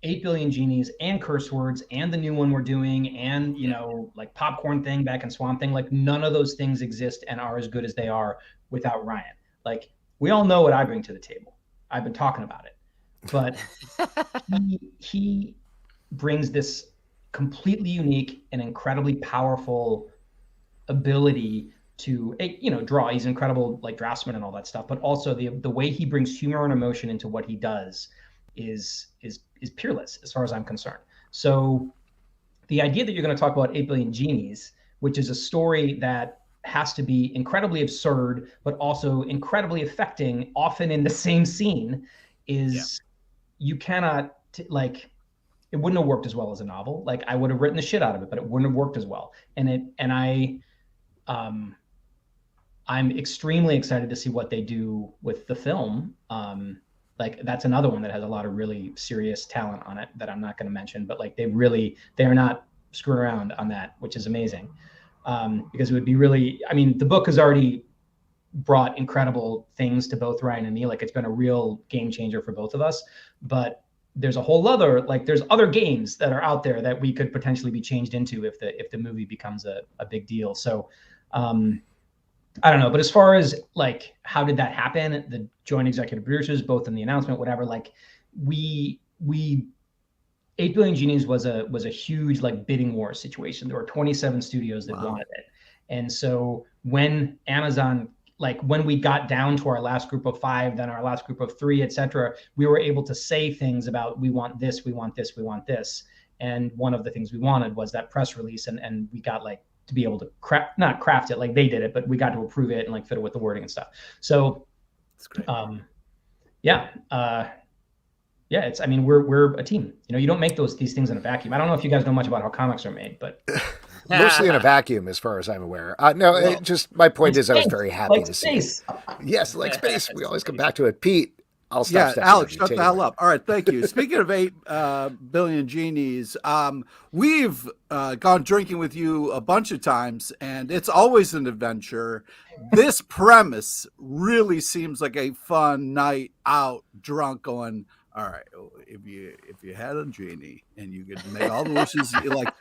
8 Billion Genies and Curse Words and the new one we're doing and, you know, like Popcorn Thing back in Swamp Thing, like none of those things exist and are as good as they are without Ryan. Like, we all know what I bring to the table. I've been talking about it. But he brings this completely unique and incredibly powerful ability to, you know, draw. He's an incredible like draftsman and all that stuff, but also the way he brings humor and emotion into what he does is peerless as far as I'm concerned. So the idea that you're going to talk about 8 Billion Genies, which is a story that has to be incredibly absurd, but also incredibly affecting, often in the same scene, is you cannot like, it wouldn't have worked as well as a novel. Like, I would have written the shit out of it, but it wouldn't have worked as well. I'm extremely excited to see what they do with the film. Like, that's another one that has a lot of really serious talent on it that I'm not going to mention, but like they are not screwing around on that, which is amazing. Because it would be really, I mean, the book has already brought incredible things to both Ryan and me. Like, it's been a real game changer for both of us, but there's a whole other, like, there's other games that are out there that we could potentially be changed into if the movie becomes a big deal. So, I don't know, but as far as like, how did that happen? The joint executive producers, both in the announcement, whatever, like we 8 Billion Genies was a huge like bidding war situation. There were 27 studios that wanted it. And so when Amazon, like when we got down to our last group of 5, then our last group of 3, et cetera, we were able to say things about, we want this, we want this, we want this. And one of the things we wanted was that press release. And we got like to be able to not craft it like they did it, but we got to approve it and like fit it with the wording and stuff. So that's great. Yeah, it's, I mean, we're a team. You know, you don't make these things in a vacuum. I don't know if you guys know much about how comics are made, but mostly in a vacuum, as far as I'm aware. Just my point is, I was very happy to see it. Yes, like space. We always come back to it. Pete, I'll stop. Yeah, Alex, shut the hell up. All right, thank you. Speaking of 8 Billion Genies, we've gone drinking with you a bunch of times, and it's always an adventure. This premise really seems like a fun night out, drunk, going, all right, if you had a genie and you could make all the wishes, you're like,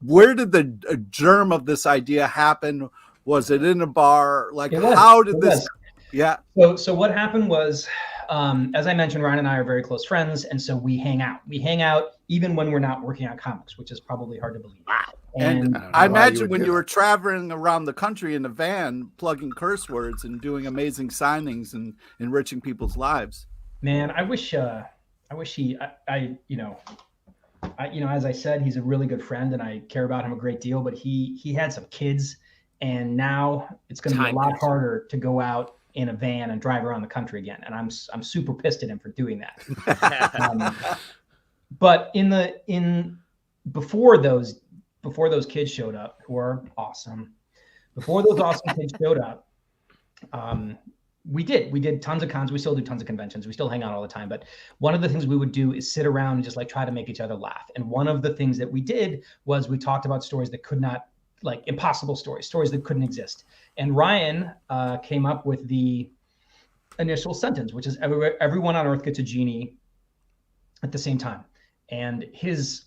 where did the germ of this idea happen? Was it in a bar? Like, how did this? Yeah. So what happened was, as I mentioned, Ryan and I are very close friends, and so we hang out. We hang out even when we're not working on comics, which is probably hard to believe. Wow. And I imagine when you were traveling around the country in a van, plugging curse words and doing amazing signings and enriching people's lives. Man, I wish he, you know, as I said, he's a really good friend and I care about him a great deal, but he had some kids, and now it's going to be a lot harder to go out in a van and drive around the country again. And I'm super pissed at him for doing that. But before those kids showed up, who are awesome, before those awesome kids showed up, we did tons of cons. We still do tons of conventions. We still hang out all the time. But one of the things we would do is sit around and just like try to make each other laugh. And one of the things that we did was we talked about stories that could not, like impossible stories that couldn't exist. And Ryan came up with the initial sentence, which is everyone on Earth gets a genie at the same time. And his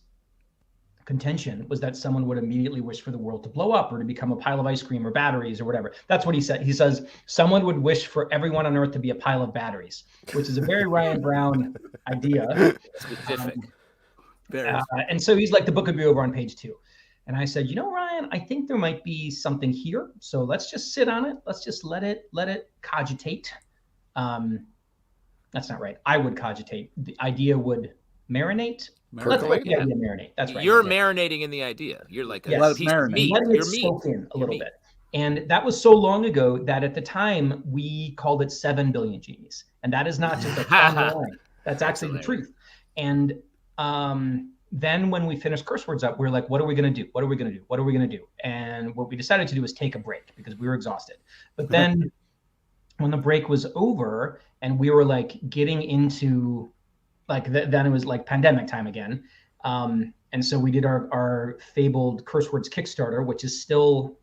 contention was that someone would immediately wish for the world to blow up or to become a pile of ice cream or batteries or whatever. That's what he said. He says someone would wish for everyone on Earth to be a pile of batteries, which is a very Ryan Brown idea. Specific. And so he's like, the book would be over on page 2. And I said, you know, Ryan, I think there might be something here. So let's just sit on it. Let's just let it cogitate. That's not right. I would cogitate. The idea would marinate. Let's Percolate? let the idea marinate. That's right. You're marinating in the idea. You're like a Let it piece of marinate. meat. Letting You're it meat. soak in a little meat. bit. And that was so long ago that at the time we called it 7 Billion Genies. And that is not just a fun line. That's actually the truth. And then when we finished Curse Words up, we were like, what are we going to do? What are we going to do? What are we going to do? And what we decided to do was take a break because we were exhausted. But then when the break was over and we were like getting into like, then it was like pandemic time again. And so we did our fabled Curse Words Kickstarter, which is still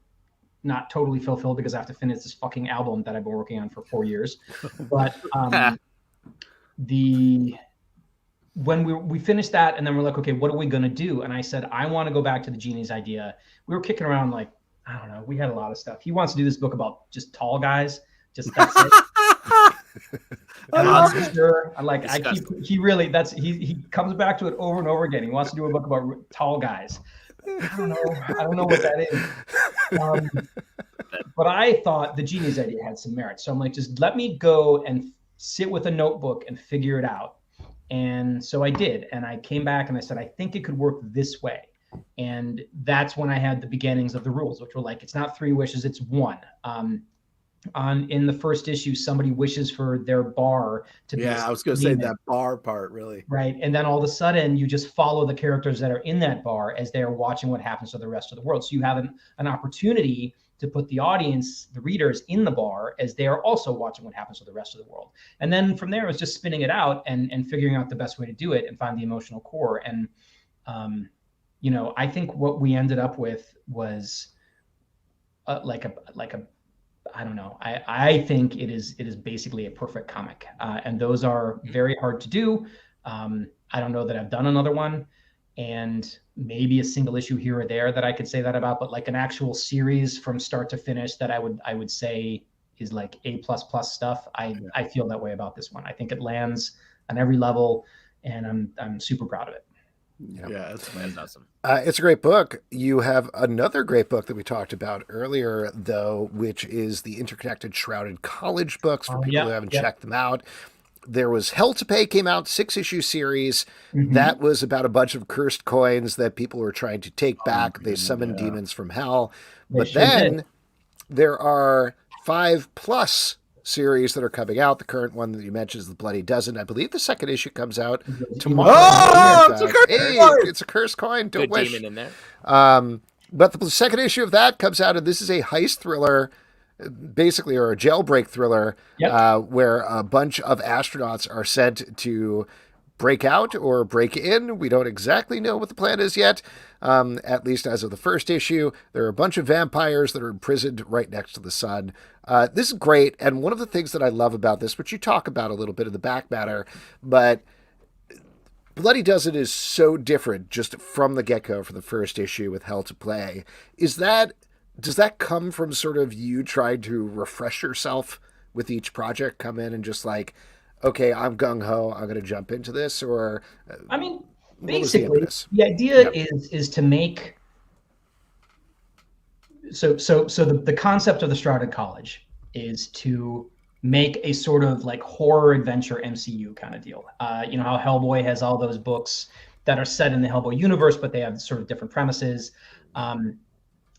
not totally fulfilled because I have to finish this fucking album that I've been working on for 4 years. But when we finished that, and then we're like, okay, what are we gonna do? And I said, I want to go back to the Genies idea. We were kicking around like, I don't know, we had a lot of stuff. He wants to do this book about just tall guys. Just that's it. He comes back to it over and over again. He wants to do a book about tall guys. I don't know what that is. But I thought the Genies idea had some merit. So I'm like, just let me go and sit with a notebook and figure it out. And so I did. And I came back and I said, I think it could work this way. And that's when I had the beginnings of the rules, which were like, it's not 3 wishes, it's 1. In the first issue, somebody wishes for their bar to be. Yeah, I was going to say that bar part, really. Right. And then all of a sudden, you just follow the characters that are in that bar as they're watching what happens to the rest of the world. So you have an opportunity to put the audience, the readers, in the bar as they are also watching what happens to the rest of the world. And then from there, it was just spinning it out and figuring out the best way to do it and find the emotional core. And, I think what we ended up with was I don't know. I think it is basically a perfect comic, and those are very hard to do. I don't know that I've done another one, and maybe a single issue here or there that I could say that about, but like an actual series from start to finish that I would say is like A++ stuff. I feel that way about this one. I think it lands on every level, and I'm super proud of it. Yeah, that's awesome. It's a great book. You have another great book that we talked about earlier, though, which is the Interconnected Shrouded College books for people who haven't checked them out. There was Hell to Pay, came out, 6-issue series. Mm-hmm. That was about a bunch of cursed coins that people were trying to take back. They summoned demons from hell. But then there are 5+ series that are coming out. The current one that you mentioned is The Bloody Dozen. I believe the second issue comes out tomorrow. It's a cursed coin. Don't wish. Demon in there. But the second issue of that comes out, and this is a heist thriller, basically, or a jailbreak thriller, where a bunch of astronauts are sent to break out or break in. We don't exactly know what the plan is yet, at least as of the first issue. There are a bunch of vampires that are imprisoned right next to the sun. This is great, and one of the things that I love about this, which you talk about a little bit in the back matter, but Bloody Dozen is so different just from the get-go for the first issue with Hell to Play. Does that come from sort of you trying to refresh yourself with each project, come in and just like, okay, I'm gung-ho, I'm going to jump into this? Or I mean, basically, the idea is to make so the concept of the Shrouded College is to make a sort of like horror adventure MCU kind of deal. You know how Hellboy has all those books that are set in the Hellboy universe, but they have sort of different premises.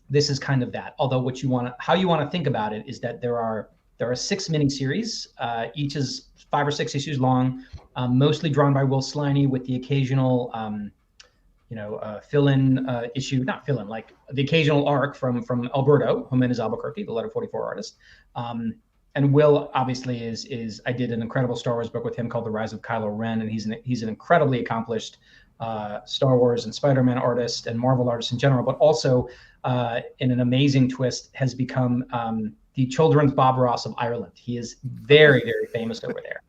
This is kind of that. Although how you want to think about it is that there are 6 miniseries. Each is 5 or 6 issues long, mostly drawn by Will Sliney with the occasional fill-in issue, not fill-in, like the occasional arc from Alberto Jimenez Albuquerque, the Letter 44 artist. And Will obviously is I did an incredible Star Wars book with him called The Rise of Kylo Ren, and he's an incredibly accomplished Star Wars and Spider-Man artist and Marvel artist in general, but also in an amazing twist has become the children's Bob Ross of Ireland. He is very, very famous over there.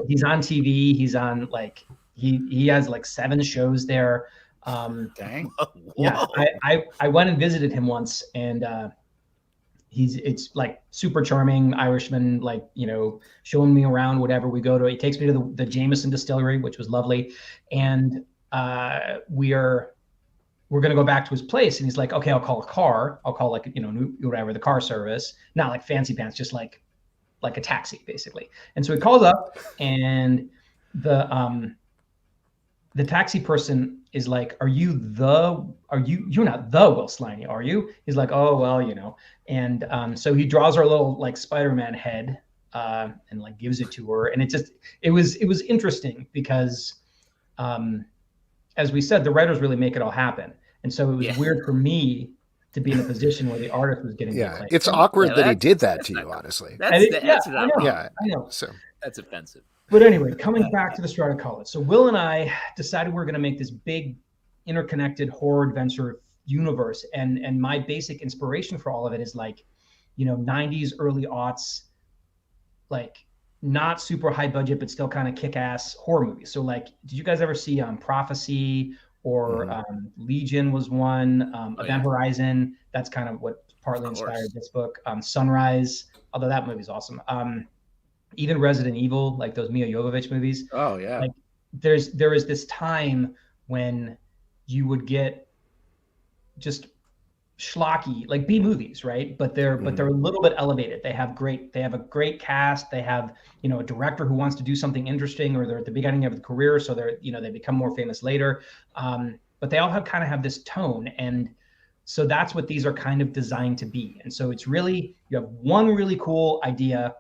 He's on TV. He's on he has like 7 shows there. Dang. Yeah, I went and visited him once, and it's like super charming Irishman, like, showing me around whatever we go to. He takes me to the Jameson distillery, which was lovely. And we're going to go back to his place. And he's like, okay, I'll call a car. I'll call whatever, the car service, not like fancy pants, just like a taxi basically. And so he calls up, and the taxi person is like, you're not the Will Sliney, are you? He's like, oh, well, And so he draws her a little like Spider-Man head and like gives it to her. And it was interesting because as we said, the writers really make it all happen. And so it was weird for me to be in a position where the artist was getting it's awkward that he did that to you, honestly. I know. So that's offensive. But anyway, coming back to the start of college. So Will and I decided we're going to make this big interconnected horror adventure universe. And my basic inspiration for all of it is like, 90s, early aughts, like not super high budget, but still kind of kick-ass horror movies. So like, did you guys ever see Prophecy or Legion was one, Event Horizon? That's kind of what partly inspired this book. Sunrise, although that movie's awesome. Even Resident Evil, like those Mia Jovovich movies. Oh yeah. Like there is this time when you would get just schlocky, like B movies, right? But they're a little bit elevated. They have a great cast. They have, a director who wants to do something interesting, or they're at the beginning of the career, so they become more famous later. But they all have this tone, and so that's what these are kind of designed to be. And so it's really, you have one really cool idea.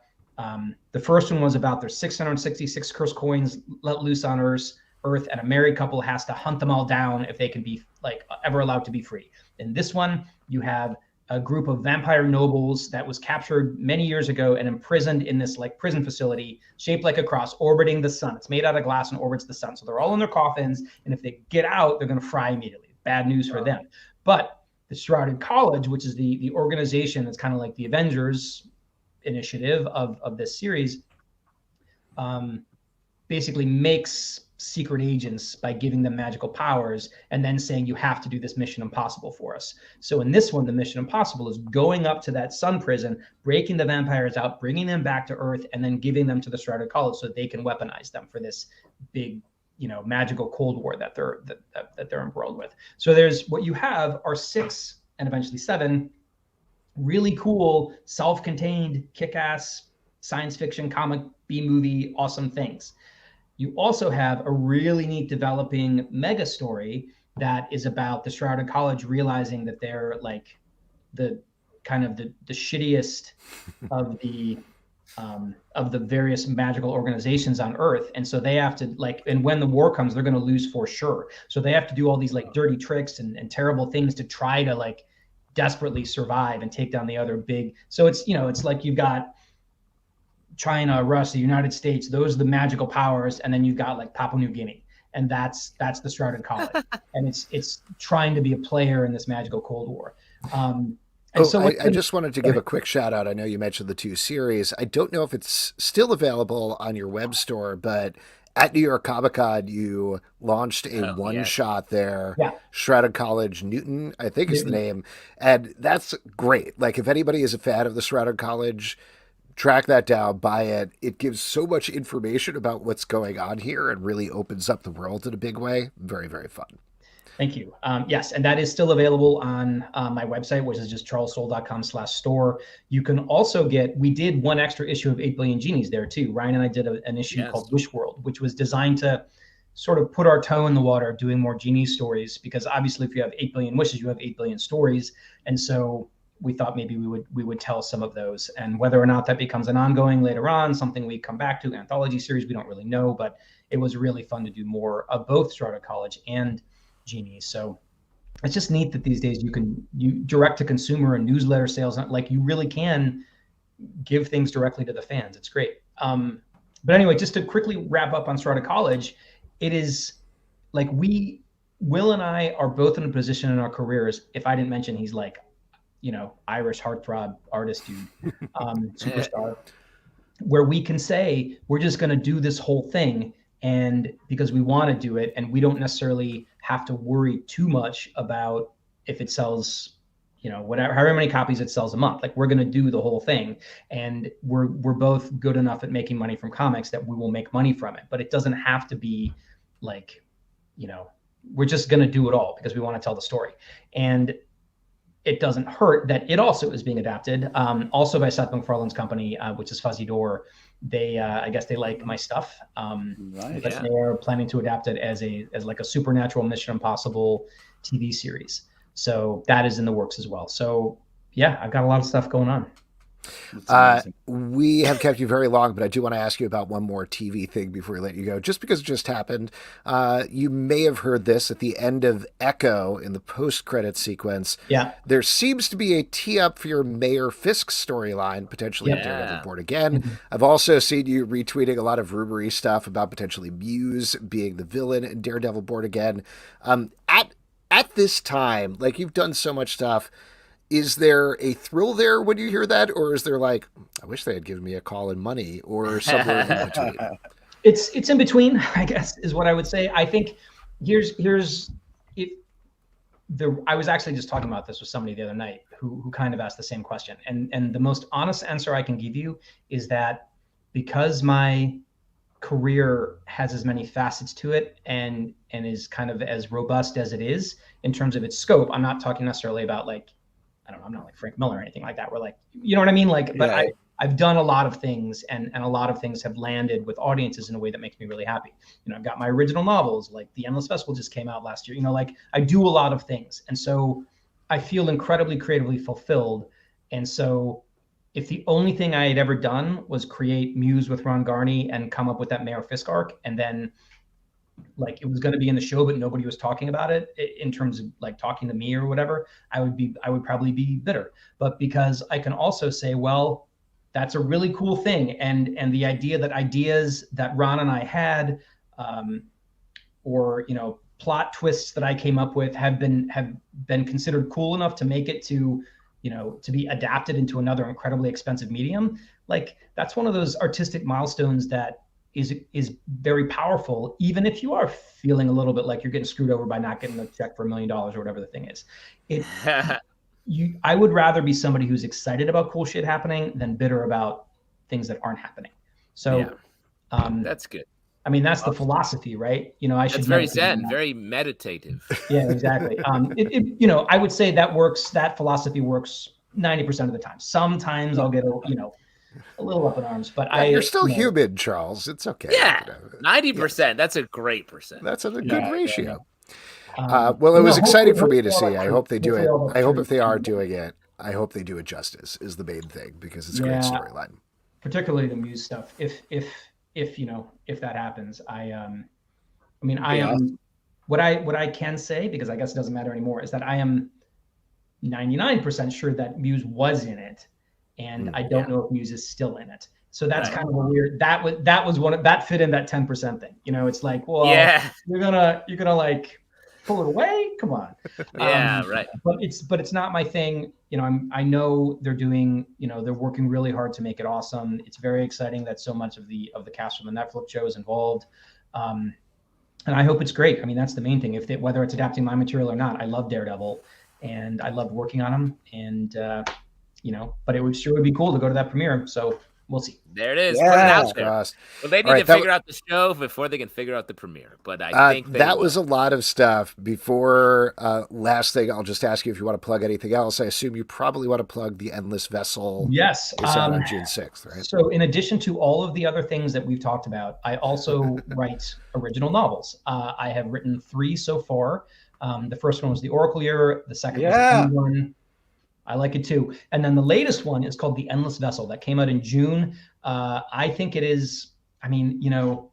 The first one was about there's 666 cursed coins let loose on Earth, and a married couple has to hunt them all down if they can be like ever allowed to be free. In this one, you have a group of vampire nobles that was captured many years ago and imprisoned in this like prison facility shaped like a cross orbiting the sun. It's made out of glass and orbits the sun. So they're all in their coffins, and if they get out, they're going to fry immediately. Bad news for them. But the Shrouded College, which is the organization that's kind of like the Avengers initiative of this series, basically makes secret agents by giving them magical powers and then saying you have to do this Mission Impossible for us. So in this one, the Mission Impossible is going up to that sun prison, breaking the vampires out, bringing them back to Earth, and then giving them to the Shrouded College so they can weaponize them for this big, magical Cold War that they're embroiled with. So there's what you have are 6 and eventually 7 really cool, self-contained, kick-ass science fiction, comic, B-movie, awesome things. You also have a really neat developing mega story that is about the Shrouded College realizing that they're like the kind of the shittiest of the various magical organizations on Earth. And so they have to and when the war comes, they're going to lose for sure. So they have to do all these like dirty tricks and terrible things to try to like desperately survive and take down the other big. So it's, it's like you've got China, Russia, the United States, those are the magical powers. And then you've got like Papua New Guinea, and that's the Shrouded College. And it's trying to be a player in this magical Cold War. I just wanted to give a quick shout out. I know you mentioned the 2 series. I don't know if it's still available on your web store, but at New York Comic Con, you launched a one-shot there. Yeah. Shrouded College Newton, I think is the name. And that's great. Like, if anybody is a fan of the Shrouded College, track that down, buy it. It gives so much information about what's going on here and really opens up the world in a big way. Very, very fun. Thank you. Yes, and that is still available on my website, which is just charlessoule.com/store. You can also we did one extra issue of 8 Billion Genies there too. Ryan and I did an issue called Wish World, which was designed to sort of put our toe in the water doing more genie stories, because obviously if you have 8 billion wishes, you have 8 billion stories. And so we thought maybe we would tell some of those, and whether or not that becomes an ongoing later on, something we come back to, anthology series, we don't really know, but it was really fun to do more of both Shrouded College and Genies. So it's just neat that these days you direct to consumer and newsletter sales, like you really can give things directly to the fans. It's great. But anyway, just to quickly wrap up on Shrouded College, it is like Will and I are both in a position in our careers. If I didn't mention, he's like, Irish heartthrob artist dude, superstar, where we can say, we're just going to do this whole thing. And because we want to do it, and we don't necessarily have to worry too much about if it sells, whatever, however many copies it sells a month. Like, we're going to do the whole thing, and we're both good enough at making money from comics that we will make money from it. But it doesn't have to be like, we're just going to do it all because we want to tell the story. And it doesn't hurt that it also is being adapted, also by Seth MacFarlane's company, which is Fuzzy Door. They, I guess they like my stuff, Right. but they are planning to adapt it as like a supernatural Mission Impossible TV series. So that is in the works as well. So yeah, I've got a lot of stuff going on. We have kept you very long, but I do want to ask you about one more TV thing before we let you go, just because it just happened. You may have heard this at the end of Echo in the post-credit sequence. Yeah. There seems to be a tee-up for your Mayor Fisk storyline, potentially in Daredevil Born Again. I've also seen you retweeting a lot of rumory stuff about potentially Muse being the villain in Daredevil Born Again. At this time, like, you've done so much stuff, is there a thrill there when you hear that, or is there like, I wish they had given me a call and money, or somewhere in between? It's in between, I guess, is what I would say. I think here's it. I was actually just talking about this with somebody the other night who kind of asked the same question, and the most honest answer I can give you is that because my career has as many facets to it and is kind of as robust as it is in terms of its scope. I'm not talking necessarily about like, I don't know, I'm not like Frank Miller or anything like that. We're like, you know what I mean? Like, but I've done a lot of things and a lot of things have landed with audiences in a way that makes me really happy. You know, I've got my original novels, like The Endless Festival just came out last year, you know, like I do a lot of things. And so I feel incredibly creatively fulfilled. And so if the only thing I had ever done was create Muse with Ron Garney and come up with that Mayor Fisk arc, and then like it was going to be in the show, but nobody was talking about it in terms of like talking to me or whatever, I would probably be bitter. But because I can also say, well, that's a really cool thing. And the idea that ideas that Ron and I had, or, you know, plot twists that I came up with have been considered cool enough to make it to, you know, to be adapted into another incredibly expensive medium. Like that's one of those artistic milestones that is very powerful, even if you are feeling a little bit like you're getting screwed over by not getting a check for $1 million or whatever the thing is. I would rather be somebody who's excited about cool shit happening than bitter about things that aren't happening. So that's good. I mean, that's the philosophy, right? You know, That's very zen, very meditative. Yeah, exactly. You know, I would say that philosophy works 90% of the time. Sometimes I'll get a little up in arms, but you're still human, Charles. It's okay. Yeah, 90%. That's a great percent. That's a good ratio. Well, it was exciting for me to see. I hope they do it. I hope if they are doing it, I hope they do it justice is the main thing, because it's a great storyline. Particularly the Muse stuff. If you know, if that happens, I am what I can say, because I guess it doesn't matter anymore, is that I am 99% sure that Muse was in it. And I don't know if Muse is still in it. So that's kind of a weird, that was one of, that fit in that 10% thing. You know, it's like, well, you're gonna like pull it away. Come on. Right. But it's not my thing. You know, I know they're doing, you know, they're working really hard to make it awesome. It's very exciting that so much of the cast from the Netflix show is involved. And I hope it's great. I mean, that's the main thing. Whether it's adapting my material or not, I love Daredevil and I love working on him. And, you know, but it would sure be cool to go to that premiere. So we'll see. There it is. Yeah. Put it out there. Well, they need to figure out the show before they can figure out the premiere. But I think that was a lot of stuff. Before last thing, I'll just ask you if you want to plug anything else. I assume you probably want to plug The Endless Vessel. Yes. It's out on June 6th, right? So in addition to all of the other things that we've talked about, I also write original novels. I have written 3 so far. The first one was The Oracle Year. The second was the new one. I like it too. And then the latest one is called The Endless Vessel that came out in June. I think it is, I mean, you know,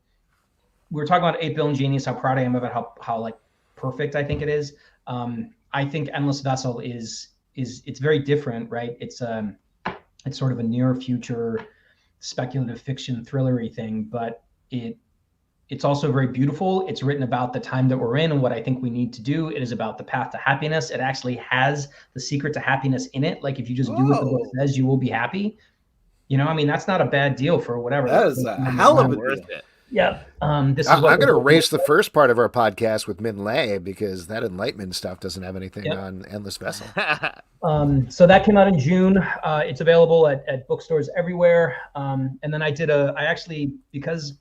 we were talking about 8 Billion Genies, how proud I am about how like perfect I think it is. I think Endless Vessel is it's very different, right? It's sort of a near future speculative fiction thrillery thing, but it's also very beautiful. It's written about the time that we're in and what I think we need to do. It is about the path to happiness. It actually has the secret to happiness in it. Like if you just do what the book says, you will be happy. You know, I mean, that's not a bad deal for whatever. That is a hell of a deal. Yeah. I'm going to erase the first part of our podcast with Minh Lê because that Enlightenment stuff doesn't have anything on Endless Vessel. So that came out in June. It's available at bookstores everywhere. And then because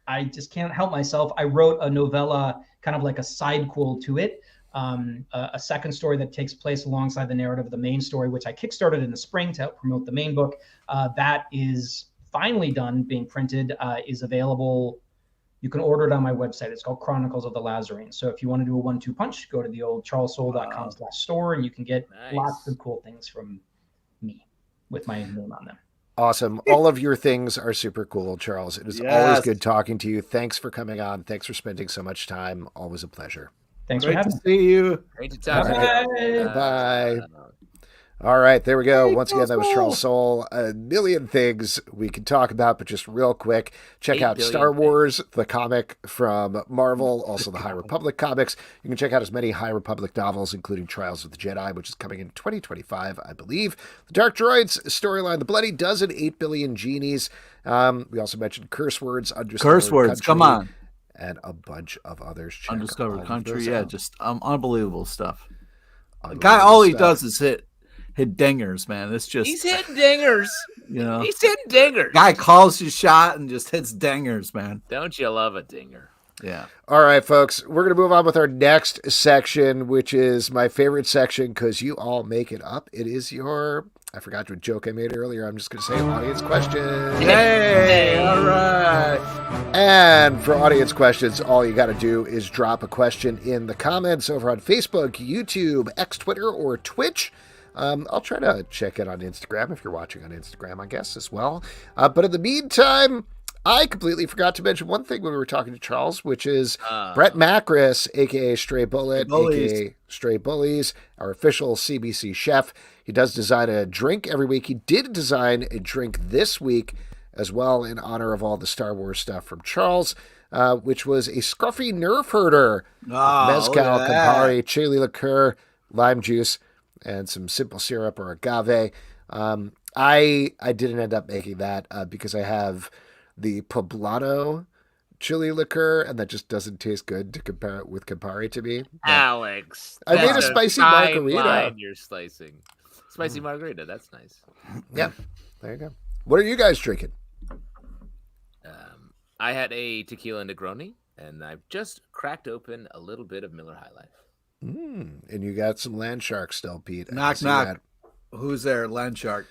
I just can't help myself, I wrote a novella, kind of like a sidequel to it, a second story that takes place alongside the narrative of the main story, which I kickstarted in the spring to help promote the main book. That is finally done, being printed, is available. You can order it on my website. It's called Chronicles of the Lazarine. So if you want to do a 1-2 punch, go to the old charlessoule.com/store, and you can get lots of cool things from me with my name on them. Awesome. All of your things are super cool, Charles. It is always good talking to you. Thanks for coming on. Thanks for spending so much time. Always a pleasure. Thanks Great for having to see you. Great to talk to you. Bye. All right, there we go. Once again, that was Charles Soule. A million things we could talk about, but just real quick, check out Star Wars, the comic from Marvel, also the High Republic comics. You can check out as many High Republic novels, including Trials of the Jedi, which is coming in 2025, I believe. The Dark Droids storyline, The Bloody Dozen, 8 Billion Genies. We also mentioned Curse Words, Undiscovered Country, come on. And a bunch of others. Check Undiscovered Country, yeah, just unbelievable stuff. Unbelievable all he stuff. does is hit dingers, man. It's just He's hitting dingers. You know, he's hitting dingers. Guy calls his shot and just hits dingers, man. Don't you love a dinger? Yeah. All right, folks, we're going to move on with our next section, which is my favorite section because you all make it up. It is your, I forgot what joke I made earlier. I'm just going to say audience questions. Yay! All right. And for audience questions, all you got to do is drop a question in the comments over on Facebook, YouTube, X, Twitter, or Twitch. I'll try to check it on Instagram if you're watching on Instagram, I guess, as well. But in the meantime, I completely forgot to mention one thing when we were talking to Charles, which is Brett Macris, a.k.a. Stray Bullet, a.k.a. Stray Bullies, our official CBC chef. He does design a drink every week. He did design a drink this week as well in honor of all the Star Wars stuff from Charles, which was a scruffy nerf herder. Mezcal, Campari, chili liqueur, lime juice, and some simple syrup or agave. I didn't end up making that because I have the Poblano chili liqueur, and that just doesn't taste good to compare it with Campari to me. Alex, I made a spicy margarita. You're slicing spicy margarita. That's nice. Yeah, there you go. What are you guys drinking? I had a tequila Negroni, and I've just cracked open a little bit of Miller High Life. And you got some land shark still, Pete. Knock, knock. Who's there? Land shark.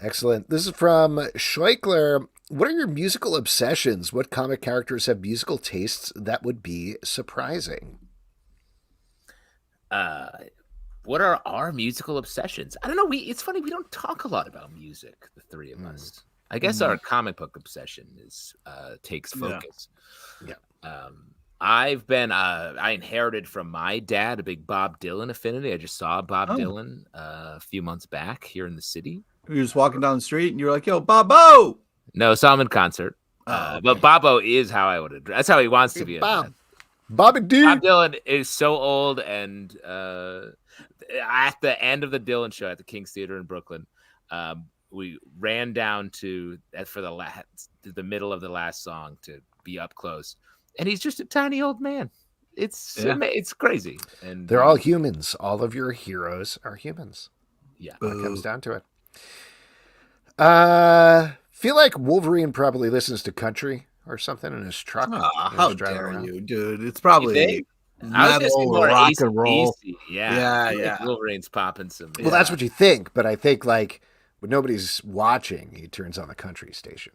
Excellent. This is from Schweikler. What are your musical obsessions? What comic characters have musical tastes that would be surprising? What are our musical obsessions? I don't know. It's funny. We don't talk a lot about music, the three of us. I guess our comic book obsession takes focus. Yeah. I inherited from my dad a big Bob Dylan affinity. I just saw Bob Dylan a few months back here in the city. You're just walking down the street and you're like, yo, Bobo! No, saw him in concert. But Bobo is how I would address. That's how he wants to be. Bobby D. Bob Dylan is so old, and at the end of the Dylan show at the King's Theater in Brooklyn, we ran down to for the middle of the last song to be up close, and he's just a tiny old man. It's crazy, and they're all humans. All of your heroes are humans. Yeah, when it comes down to it. Feel like Wolverine probably listens to country or something in his truck. How dare you, dude? It's probably metal or rock and roll. Yeah. Wolverine's popping some. Well, that's what you think, but I think like when nobody's watching, he turns on the country station.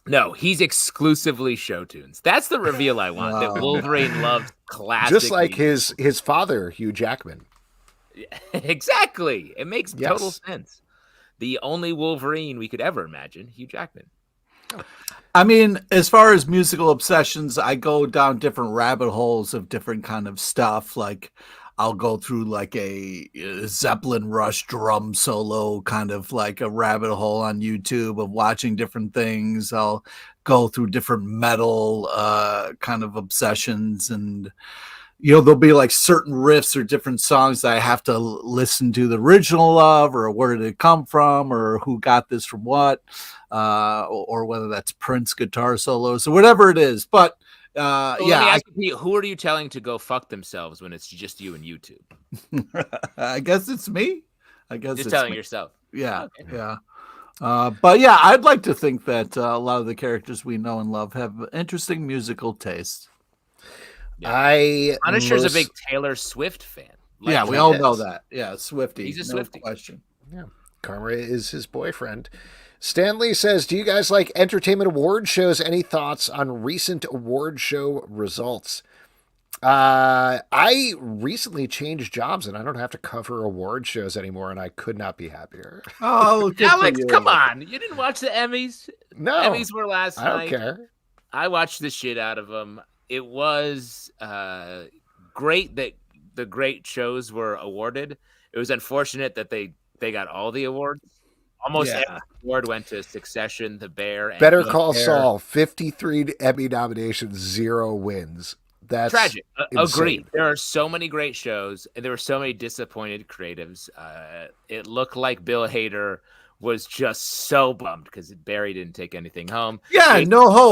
No, he's exclusively show tunes. That's the reveal I want. That Wolverine loves classic, just like his father, Hugh Jackman. Exactly. It makes total sense. The only Wolverine we could ever imagine, Hugh Jackman. I mean, as far as musical obsessions, I go down different rabbit holes of different kind of stuff. Like I'll go through like a Zeppelin Rush drum solo, kind of like a rabbit hole on YouTube of watching different things. I'll go through different metal kind of obsessions, and there'll be like certain riffs or different songs that I have to listen to the original of, or where did it come from, or who got this from what, or whether that's Prince guitar solos or whatever it is. But let me ask you, who are you telling to go fuck themselves when it's just you and YouTube? I guess it's me. I guess just it's telling me. yourself. Yeah, okay. Yeah. But yeah, I'd like to think that a lot of the characters we know and love have interesting musical tastes. Yeah. Punisher's a big Taylor Swift fan. Like, yeah, we all know that. Yeah, Swiftie. He's a Swiftie. No question. Yeah. Karma is his boyfriend. Stanley says, do you guys like entertainment award shows? Any thoughts on recent award show results? I recently changed jobs and I don't have to cover award shows anymore, and I could not be happier. Oh, Alex, come on. You didn't watch the Emmys? No. Emmys were last night. I don't care. I watched the shit out of them. It was great that the great shows were awarded. It was unfortunate that they got all the awards. Almost every award went to Succession, The Bear. And Better Call Saul, 53 Emmy nominations, 0 wins. That's tragic. Agreed. There are so many great shows, and there were so many disappointed creatives. It looked like Bill Hader was just so bummed because Barry didn't take anything home. Yeah,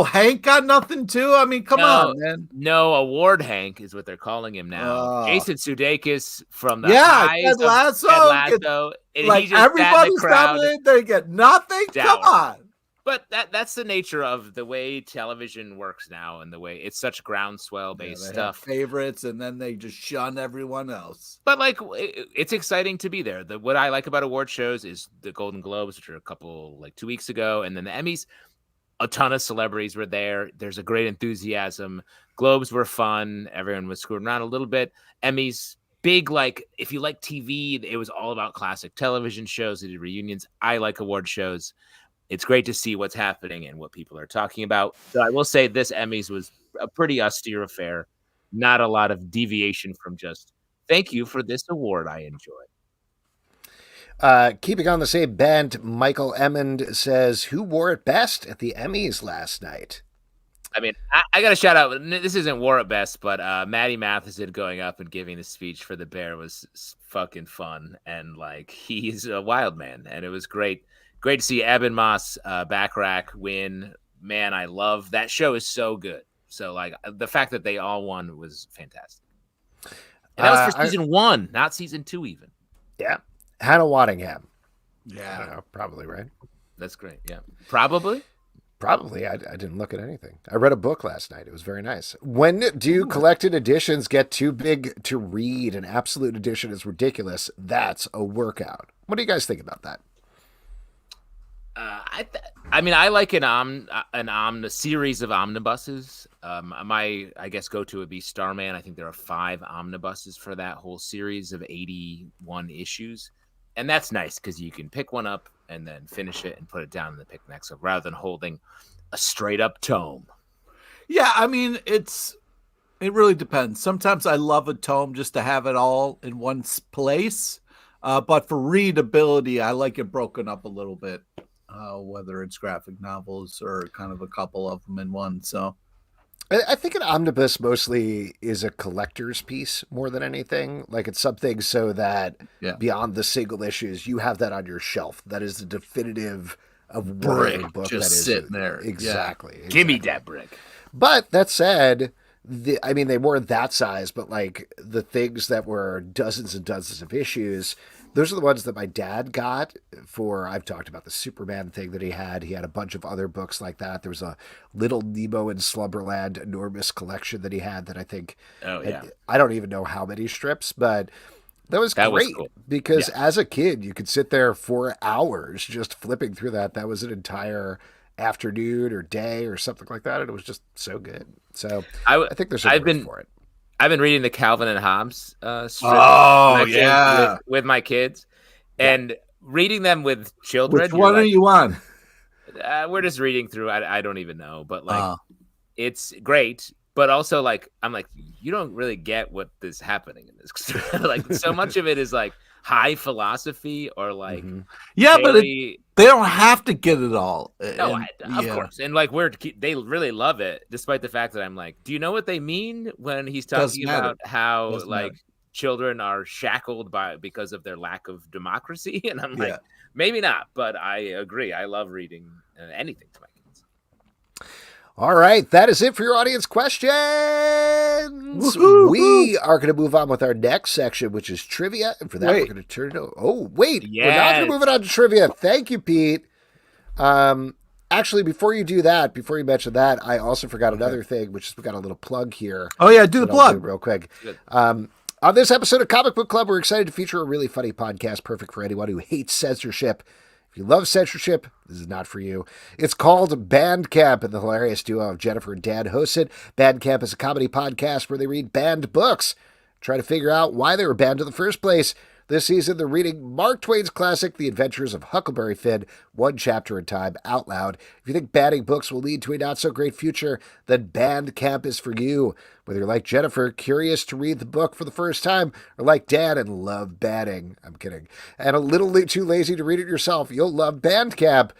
Hank got nothing too. I mean, come on, man. No award Hank is what they're calling him now. Jason Sudeikis from the Ted Lasso. Like everybody's nominated, they get nothing. Come on. But that's the nature of the way television works now, and the way it's such groundswell based stuff. Favorites, and then they just shun everyone else. But like, it's exciting to be there. What I like about award shows is the Golden Globes, which are a couple 2 weeks ago, and then the Emmys. A ton of celebrities were there. There's a great enthusiasm. Globes were fun. Everyone was screwing around a little bit. Emmys, big, if you like TV, it was all about classic television shows. They did reunions. I like award shows. It's great to see what's happening and what people are talking about. So I will say this Emmys was a pretty austere affair. Not a lot of deviation from just, thank you for this award I enjoyed. Keeping on the same bent, Michael Emmond says, who wore it best at the Emmys last night? I mean, I got to shout out, this isn't War at Best, but Maddie Matheson going up and giving the speech for The Bear was fucking fun. And he's a wild man, and it was great. Great to see Eben Moss Backrack win. Man, I love that show. Is so good. So the fact that they all won was fantastic. And that was for season 1, not season 2 even. Yeah. Hannah Waddingham. Yeah. I don't know, probably, right? That's great. Yeah. Probably. I didn't look at anything. I read a book last night. It was very nice. When do collected editions get too big to read? An absolute edition is ridiculous. That's a workout. What do you guys think about that? I like a series of omnibuses. My go-to would be Starman. I think there are 5 omnibuses for that whole series of 81 issues, and that's nice because you can pick one up and then finish it and put it down and then pick the next up rather than holding a straight-up tome. Yeah, I mean it really depends. Sometimes I love a tome just to have it all in one place, but for readability, I like it broken up a little bit. Whether it's graphic novels or kind of a couple of them in one. So I think an omnibus mostly is a collector's piece more than anything. It's something so that beyond the single issues, you have that on your shelf. That is the definitive of brick book just that is sitting there. Exactly. Give me that brick. But that said, they weren't that size, but the things that were dozens and dozens of issues, those are the ones that my dad got for, I've talked about the Superman thing that he had. He had a bunch of other books like that. There was a Little Nemo in Slumberland enormous collection that he had that I think, I don't even know how many strips, but that was great cool. Because as a kid, you could sit there for hours just flipping through that. That was an entire afternoon or day or something like that. And it was just so good. So I think there's a room for it. I've been reading the Calvin and Hobbes strip with my kids, and reading them with children. Which one are you on? We're just reading through. I don't even know, but it's great. But also, I'm you don't really get what is happening in this. So much of it is high philosophy or but they don't have to get it all. No, of course. And they really love it, despite the fact that I'm do you know what they mean when he's talking about how children are shackled because of their lack of democracy? And I'm maybe not, but I agree. I love reading anything to my kids. All right, that is it for your audience questions. Woo-hoo! We are going to move on with our next section, which is trivia. And for that, we're going to turn it over. Oh, wait. We're not going to move it on to trivia. Thank you, Pete. I Actually, before you do that, before you mention that, I also forgot another thing, which is we got a little plug here. Oh yeah, do the that I'll plug do real quick. On this episode of Comic Book Club, we're excited to feature a really funny podcast, perfect for anyone who hates censorship. If you love censorship, this is not for you. It's called Bandcamp, and the hilarious duo of Jennifer and Dan hosts it. Bandcamp is a comedy podcast where they read banned books, try to figure out why they were banned in the first place. This season, they're reading Mark Twain's classic, The Adventures of Huckleberry Finn, one chapter at a time, out loud. If you think banning books will lead to a not-so-great future, then Bandcamp is for you. Whether you're like Jennifer, curious to read the book for the first time, or like Dan and love banning, I'm kidding, and a little too lazy to read it yourself, you'll love Bandcamp.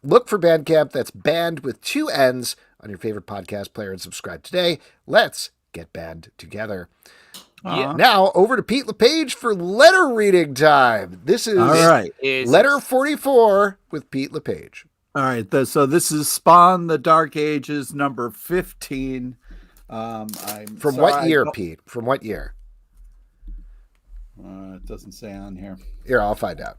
Look for Bandcamp, that's banned with 2 N's, on your favorite podcast player and subscribe today. Let's get banned together. Yeah. Now, over to Pete LePage for letter reading time. This is, letter 44 with Pete LePage. All right. So this is Spawn the Dark Ages, number 15. From what year, Pete? From what year? It doesn't say on here. Here, I'll find out.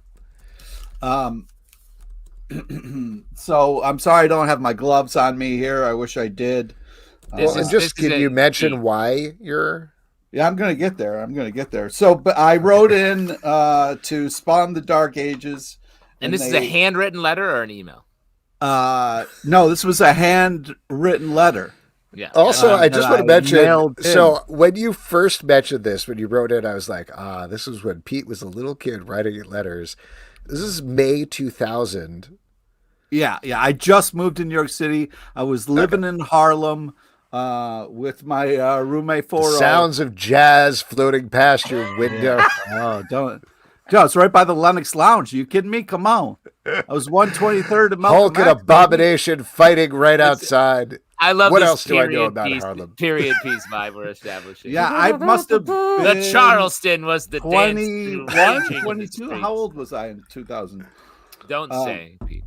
So I'm sorry I don't have my gloves on me here. I wish I did. Can you mention why you're... Yeah, I'm going to get there. So, but I wrote in to Spawn the Dark Ages. And this is a handwritten letter or an email? No, this was a handwritten letter. Yeah. Also, I just want to mention, so when you first mentioned this, when you wrote it, I was like, this was when Pete was a little kid writing letters. This is May 2000. Yeah. I just moved to New York City. I was living in Harlem. With my roommate for sounds of jazz floating past your window. Oh, don't. Joe, it's right by the Lenox Lounge. Are you kidding me? Come on. I was 123rd of Malcolm Hulk and Abomination fighting right outside. I love what this else do I know about Harlem? Period piece vibe we're establishing. Yeah, I must have been the Charleston was the 21, 22. How old was I in 2000? Don't say, Pete.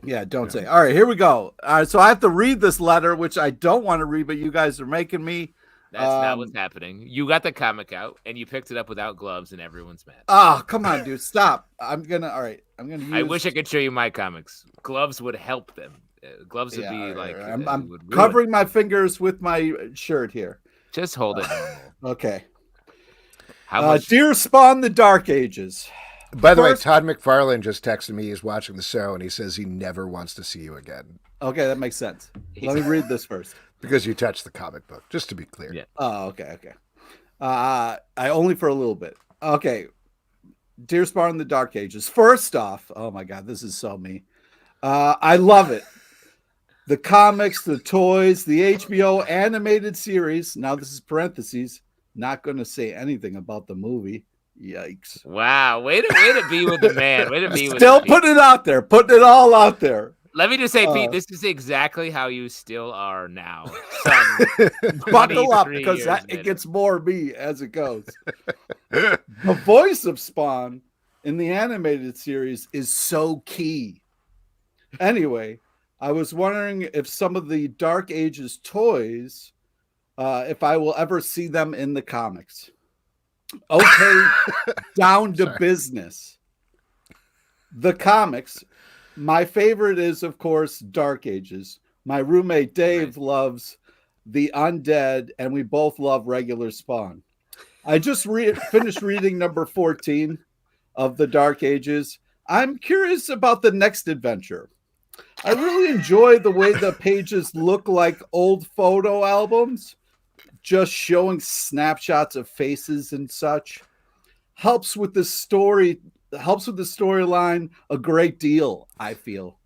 Yeah, don't say. All right, here we go. All right, so I have to read this letter, which I don't want to read, but you guys are making me. That's not what's happening. You got the comic out, and you picked it up without gloves, and everyone's mad. Oh, come on, dude. Stop. I'm going to use... I wish I could show you my comics. Gloves would help them. Gloves would be like... I'm covering my fingers with my shirt here. Just hold it. Okay. How much... Dear Spawn the Dark Ages... By the way, Todd McFarlane just texted me. He's watching the show, and he says he never wants to see you again. Okay, that makes sense. Let me read this first. Because you touched the comic book, just to be clear. Yeah. Oh, okay. I only for a little bit. Okay. Dear Spawn in the Dark Ages. First off, oh my God, this is so me. I love it. The comics, the toys, the HBO animated series. Now this is parentheses. Not going to say anything about the movie. Yikes. Wow. Way to be with the man. Way to be with still putting it out there. Putting it all out there. Let me just say, Pete, this is exactly how you still are now. Son, buckle up, because it gets more me as it goes. The voice of Spawn in the animated series is so key. Anyway, I was wondering if some of the Dark Ages toys, if I will ever see them in the comics. Okay, down to business. The comics. My favorite is, of course, Dark Ages. My roommate Dave loves the Undead, and we both love regular Spawn. I just finished reading number 14 of the Dark Ages. I'm curious about the next adventure. I really enjoy the way the pages look like old photo albums, just showing snapshots of faces and such. Helps with the storyline a great deal, I feel.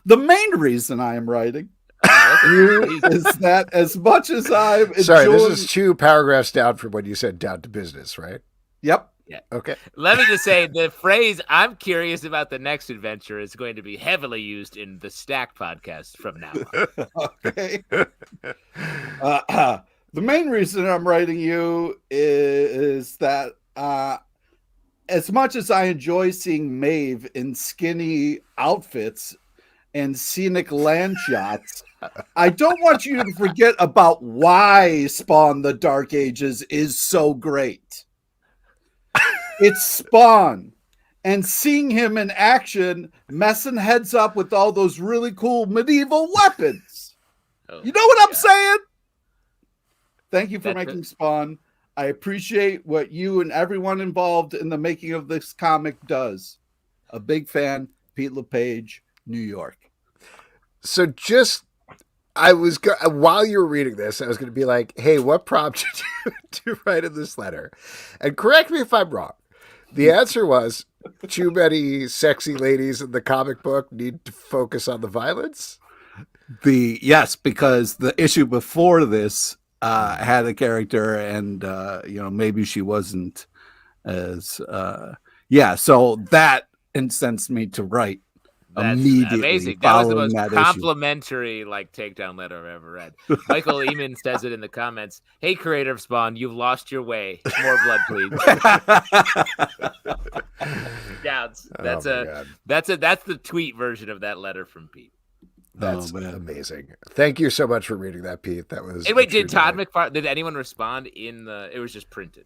The main reason I am writing is that as much as I'm enjoying... Sorry, this is 2 paragraphs down from when you said down to business, right? Yep. Yeah. Okay. Let me just say the phrase "I'm curious about the next adventure" is going to be heavily used in the Stack podcast from now on. Okay. The main reason I'm writing you is that as much as I enjoy seeing Maeve in skinny outfits and scenic land shots, I don't want you to forget about why Spawn the Dark Ages is so great. It's Spawn, and seeing him in action, messing heads up with all those really cool medieval weapons. You know what I'm saying? Thank you for making Spawn. I appreciate what you and everyone involved in the making of this comic does. A big fan, Pete LePage, New York. So while you were reading this, I was going to be like, hey, what prompted you to write in this letter? And correct me if I'm wrong. The answer was too many sexy ladies in the comic book need to focus on the violence. Yes, because the issue before this had a character, and maybe she wasn't as so that incensed me to write. That's immediately amazing. That was the most that complimentary takedown letter I've ever read. Michael Eamon says it in the comments. Hey, creator of Spawn, you've lost your way. More blood, please. Downs. That's the tweet version of that letter from Pete. That's amazing. Thank you so much for reading that, Pete. That was. Hey, wait, did Todd McFarlane? Did anyone respond in the? It was just printed.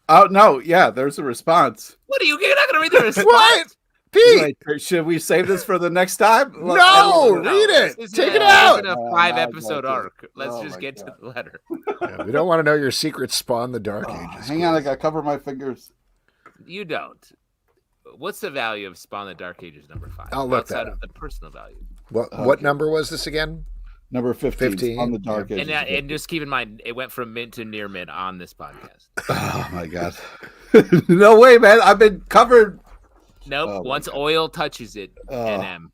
Oh no, yeah, there's a response. What are you? You're not going to read the response? What? Pete, should we save this for the next time? No, read it. Take it out. It's a 5-episode arc. Let's just get to the letter. Yeah, we don't want to know your secret Spawn the Dark Ages. Hang on, I got to cover my fingers. You don't. What's the value of Spawn the Dark Ages number 5? I'll look outside that of the personal value. What number was this again? Number 15 on the Dark Ages. And just keep in mind, it went from mint to near mint on this podcast. Oh my god! No way, man! I've been covered. Nope. Once oil touches it, NM.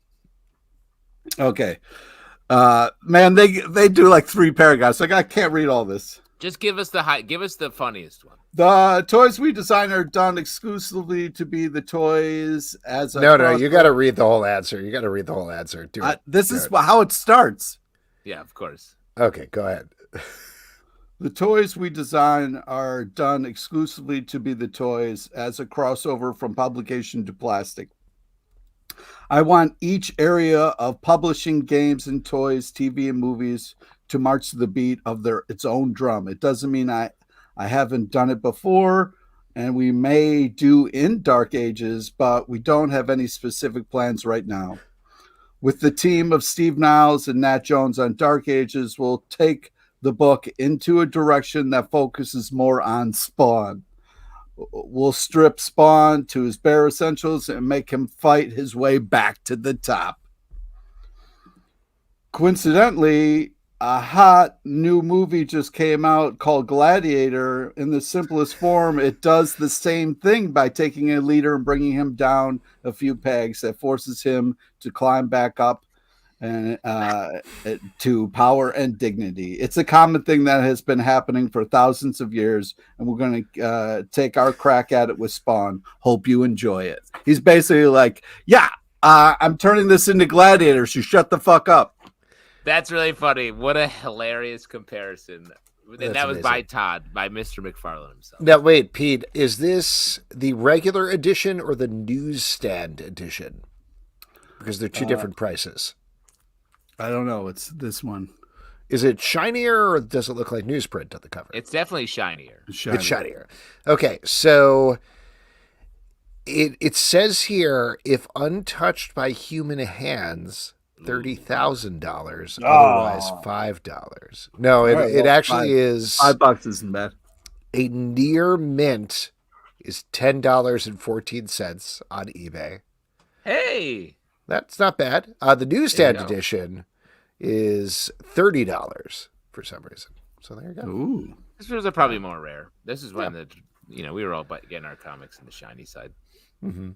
Okay. Man, they do like 3 paragraphs. Like I can't read all this. Just give us the funniest one. The toys we design are done exclusively to be the toys as a No, you got to read the whole answer. You got to read the whole answer. This is how it starts. Yeah, of course. Okay, go ahead. The toys we design are done exclusively to be the toys as a crossover from publication to plastic. I want each area of publishing games and toys, TV and movies to march to the beat of its own drum. It doesn't mean I haven't done it before, and we may do in Dark Ages, but we don't have any specific plans right now. With the team of Steve Niles and Nat Jones on Dark Ages, we'll take the book into a direction that focuses more on Spawn. We'll strip Spawn to his bare essentials and make him fight his way back to the top. Coincidentally, a hot new movie just came out called Gladiator. In the simplest form, it does the same thing by taking a leader and bringing him down a few pegs that forces him to climb back up and to power and dignity. It's a common thing that has been happening for thousands of years, and we're going to take our crack at it with Spawn. Hope you enjoy it. He's basically like, I'm turning this into Gladiator, so shut the fuck up. That's really funny. What a hilarious comparison. And that was amazing. by Mr. McFarlane himself. Now, wait, Pete, is this the regular edition or the newsstand edition? Because they're two different prices. I don't know. It's this one. Is it shinier or does it look like newsprint on the cover? It's definitely shinier. It's shinier. Okay, so it says here, if untouched by human hands, $30,000. Otherwise, $5. No, it actually is $5 isn't bad. A near mint is $10.14 on eBay. Hey, that's not bad. The newsstand edition is $30 for some reason. So there you go. Ooh, this was probably more rare. This is when we were all getting our comics in the shiny side. Mm-hmm.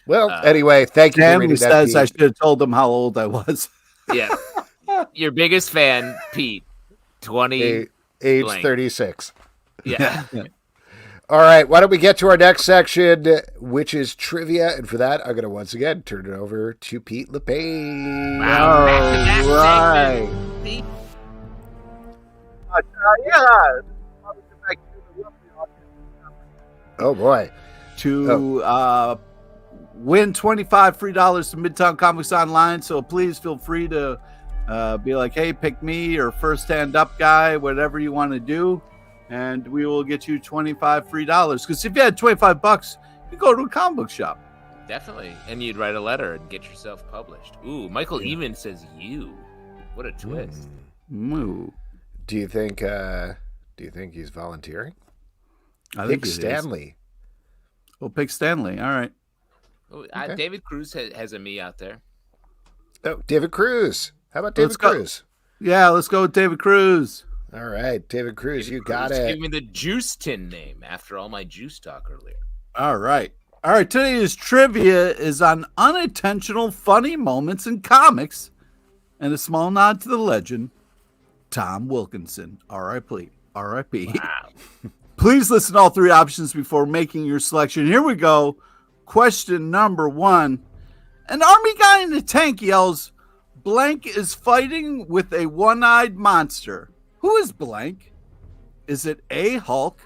Well, anyway, thank you for reading that, says Pete. I should have told them how old I was. Yeah. Your biggest fan, Pete, 20. Age blank. 36. Yeah. All right, why don't we get to our next section, which is trivia. And for that, I'm going to once again turn it over to Pete LePage. Wow, right. Pete. Oh, boy. To win $25 free dollars to Midtown Comics Online. So please feel free to be like, hey, pick me or first stand up guy, whatever you want to do. And we will get you $25 free dollars. Because if you had $25, you go to a comic book shop. Definitely. And you'd write a letter and get yourself published. Ooh, Michael even says you. What a twist. Moo. Do you think he's volunteering? I Pick think it is. Stanley. We'll pick Stanley. All right. Oh, Okay. David Cruz has a me out there. Oh, David Cruz. How about David Let's go. Cruz? Yeah, let's go with David Cruz. All right, David Cruz, David you Cruz, got it. Give me the juice tin name after all my juice talk earlier. All right. All right. Today's trivia is on unintentional funny moments in comics and a small nod to the legend, Tom Wilkinson. R.I.P. R.I.P. Wow. Please listen to all three options before making your selection. Here we go. Question number 1. An army guy in a tank yells, "Blank is fighting with a one-eyed monster." Who is Blank? Is it A, Hulk,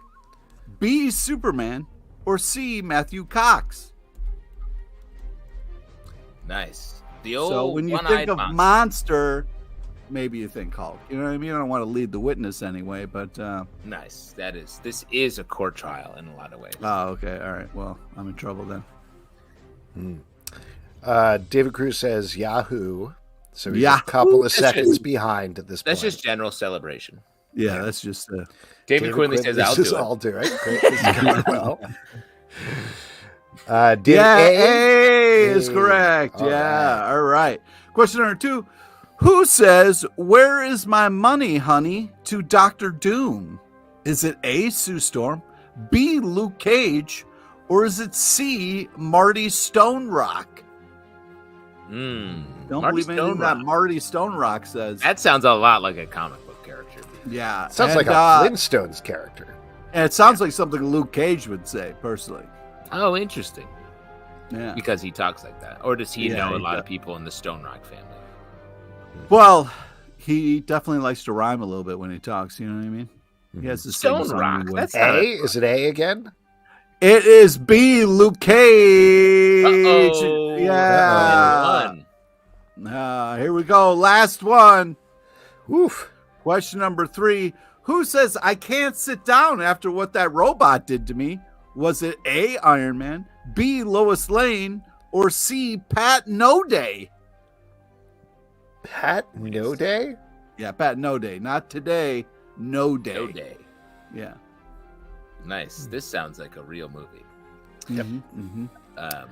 B, Superman, or C, Matthew Cox? Nice. The old So when you think of monster, maybe you think Hulk. You know what I mean? I don't want to lead the witness anyway, but Nice. This is a court trial in a lot of ways. oh, okay. All right. Well, I'm in trouble then. David Cruz says Yahoo. So he's Yahoo. a couple of That's seconds just- behind at this That's point. just general celebration. Yeah, that's just David Quinley says, "I'll says, do it." I'll do it. Great. This is going well. David yeah, A. A is correct. All Yeah. right. All right. Question number 2. Who says, "Where is my money, honey?" to Dr. Doom? Is it A, Sue Storm, B, Luke Cage, or is it C, Marty Stone Rock? Don't Marty believe anything that Marty Stone Rock says. That sounds a lot like a comic book character. Yeah. Sounds and, like a Flintstones character. and it sounds like something Luke Cage would say, personally. Oh, interesting. Yeah. Because he talks like that. Or does he Yeah, know a he lot does. of people in the Stone Rock family? Well, he definitely likes to rhyme a little bit when he talks. You know what I mean? He has the Stone Rock. That's A? not Is it A again? It is B, Luke Cage. Uh-oh. Yeah. One. Here we go. Last one. Oof. Question number 3. Who says I can't sit down after what that robot did to me? Was it A, Iron Man, B, Lois Lane, or C, Pat No Day? Pat No Day? Yeah, Pat No Day. Not today. No Day. No day. Yeah. Nice. This sounds like a real movie. Mhm. Wow,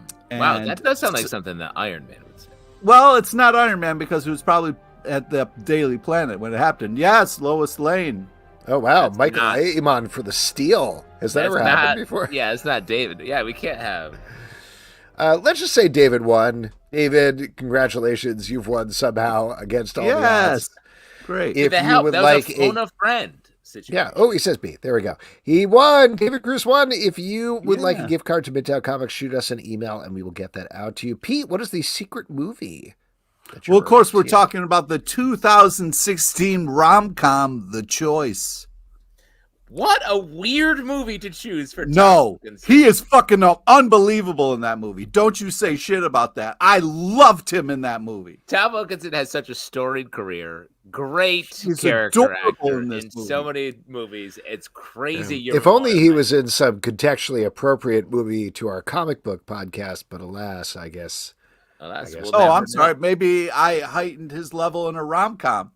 And- that does sound like something that Iron Man would say. Well, it's not Iron Man because it was probably at the Daily Planet when it happened. Yes, Lois Lane. Oh, wow. That's Michael not- Amon for the steal. Has that That's ever not- happened before? Yeah, it's not David. Yeah, we can't have. Let's just say David won. David, congratulations. You've won somehow against all the Yes. odds. Great. If the you help, would that like was a phone a friend situation. Yeah. Oh, he says B. There we go. He won. David Cruz won. If you would like a Yeah. gift card to Midtown Comics, shoot us an email and we will get that out to you. Pete, what is the secret movie? that you're Well, of course, we're to? talking about the 2016 rom-com, The Choice. What a weird movie to choose for. Tom No, Wilkinson. he is fucking unbelievable in that movie. Don't you say shit about that. I loved him in that movie. Tom Wilkinson has such a storied career. Great He's character adorable actor in in, this so movie. many movies. It's crazy. If only he was in some contextually appropriate movie to our comic book podcast, but alas, I guess. Oh, that's, I guess. we'll Oh, never I'm know. sorry. Maybe I heightened his level in a rom-com.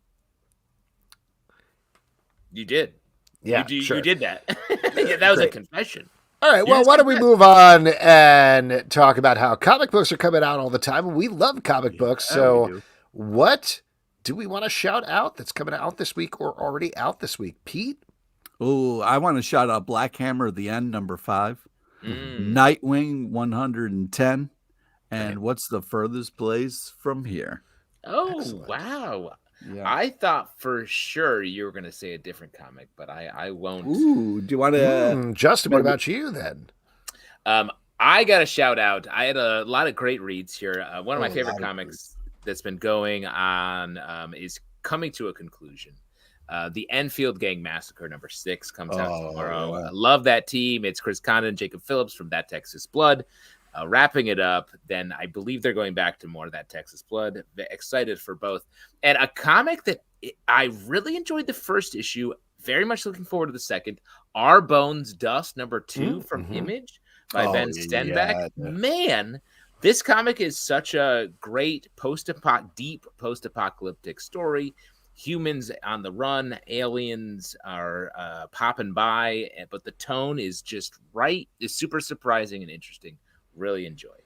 You did. Yeah, you sure. did that. Yeah, that was a Great. confession. All right, You well, just why did don't we that. move on and talk about how comic books are coming out all the time? We love comic books, we so do. what do we want to shout out that's coming out this week or already out this week? Pete? Oh, I want to shout out Black Hammer, The End, number 5. Mm. Nightwing 110. And What's the Furthest Place from Here? Oh, Excellent. wow. Yeah. I thought for sure you were going to say a different comic, but I won't. Ooh, do you want to? Justin, what about you then? I got to shout out. I had a lot of great reads here. One of my Oh, favorite lot of comics that's been going on is coming to a conclusion. The Enfield Gang Massacre number 6 comes out tomorrow. yeah. I love that team. It's Chris Condon and Jacob Phillips from That Texas Blood. Wrapping it up, then I believe they're going back to more of That Texas Blood. Excited for both. And a comic that I really enjoyed the first issue. Very much looking forward to the second. Our Bones Dust number 2 from Mhm. Image by Oh, Ben Stenbeck. yeah. Man, This comic is such a great deep post-apocalyptic story. Humans on the run, aliens are popping by, but the tone is just right. It's super surprising and interesting. Really enjoy it.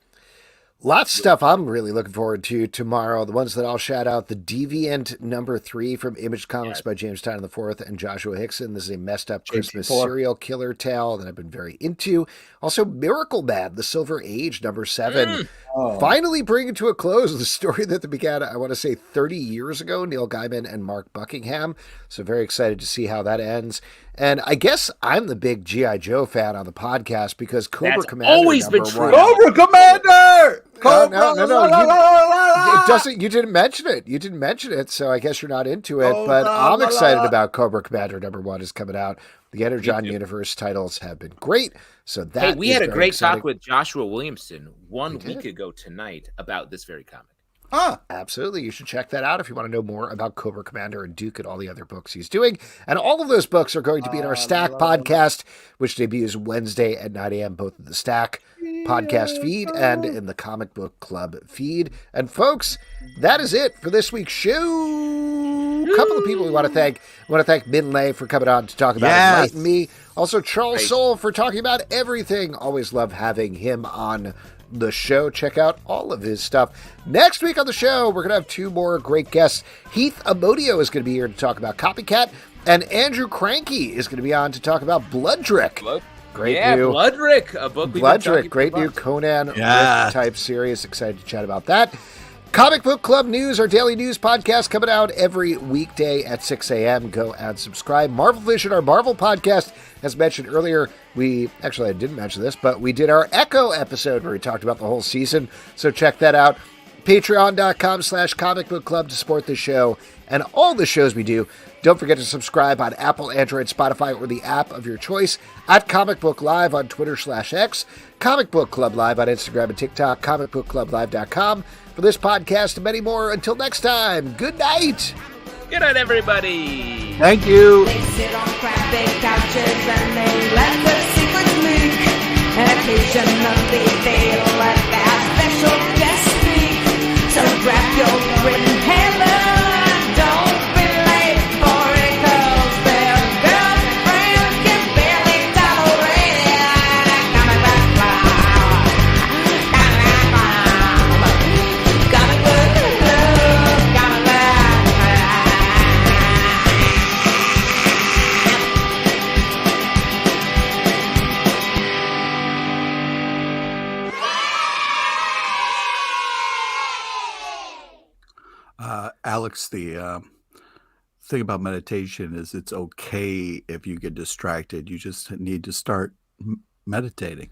Lots of stuff I'm really looking forward to tomorrow. The ones that I'll shout out: The Deviant #3 from Image Comics by James Tynion IV and Joshua Hickson. This is a messed up Christmas serial killer tale that I've been very into. Also, Miracle Man: The Silver Age #7. Finally bringing to a close the story that began, I want to say, 30 years ago. Neil Gaiman and Mark Buckingham. So very excited to see how that ends. And I guess I'm the big G.I. Joe fan on the podcast because Cobra Commander always been true. Cobra Commander! No. It doesn't. You didn't mention it. You didn't mention it, so I guess you're not into it. But I'm excited about Cobra Commander #1 is coming out. The Energon Universe titles have been great. So that we had a great talk with Joshua Williamson 1 week ago tonight about this very comic. Absolutely. You should check that out if you want to know more about Cobra Commander and Duke and all the other books he's doing. And all of those books are going to be in our Stack podcast, which debuts Wednesday at 9 a.m., both in the Stack podcast feed and in the Comic Book Club feed. And folks, that is it for this week's show. A couple of people we want to thank. We want to thank Minh Lê for coming on to talk about Enlighten Me. Also, Charles Soule for talking about everything. Always love having him on the show. Check out all of his stuff. Next week on the show, we're going to have 2 more great guests. Heath Amodio is going to be here to talk about Copycat, and Andrew Cranky is going to be on to talk about Bloodrick. Great new Bloodrick, a book. Bloodrick, great new Conan Rick type series. Excited to chat about that. Comic Book Club News, our daily news podcast, coming out every weekday at 6 a.m. Go and subscribe. Marvel Vision, our Marvel podcast, as mentioned earlier, I didn't mention this, but we did our Echo episode where we talked about the whole season, so check that out. Patreon.com/Comic Book Club to support the show and all the shows we do. Don't forget to subscribe on Apple, Android, Spotify, or the app of your choice. At Comic Book Live on Twitter/X, Comic Book Club Live on Instagram and TikTok, comicbookclublive.com. For this podcast and many more, until next time, good night. Good night, everybody. Thank you. They sit on crappy couches and they let their secrets leak. And occasionally they let their special guest speak. So grab your written hammer, don't be late for it, 'cause their girlfriend can barely tolerate it. Comic Book Club, Comic Book Club, Comic Book Alex, the thing about meditation is it's okay if you get distracted. You just need to start meditating.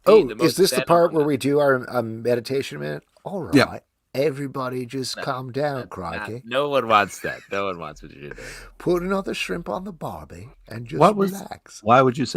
Is this the part where we do our meditation minute? All right. Yeah. Everybody just calm down, Crikey. No one wants that. No one wants what you're doing. Put another shrimp on the barbie and just What was- relax. Why would you say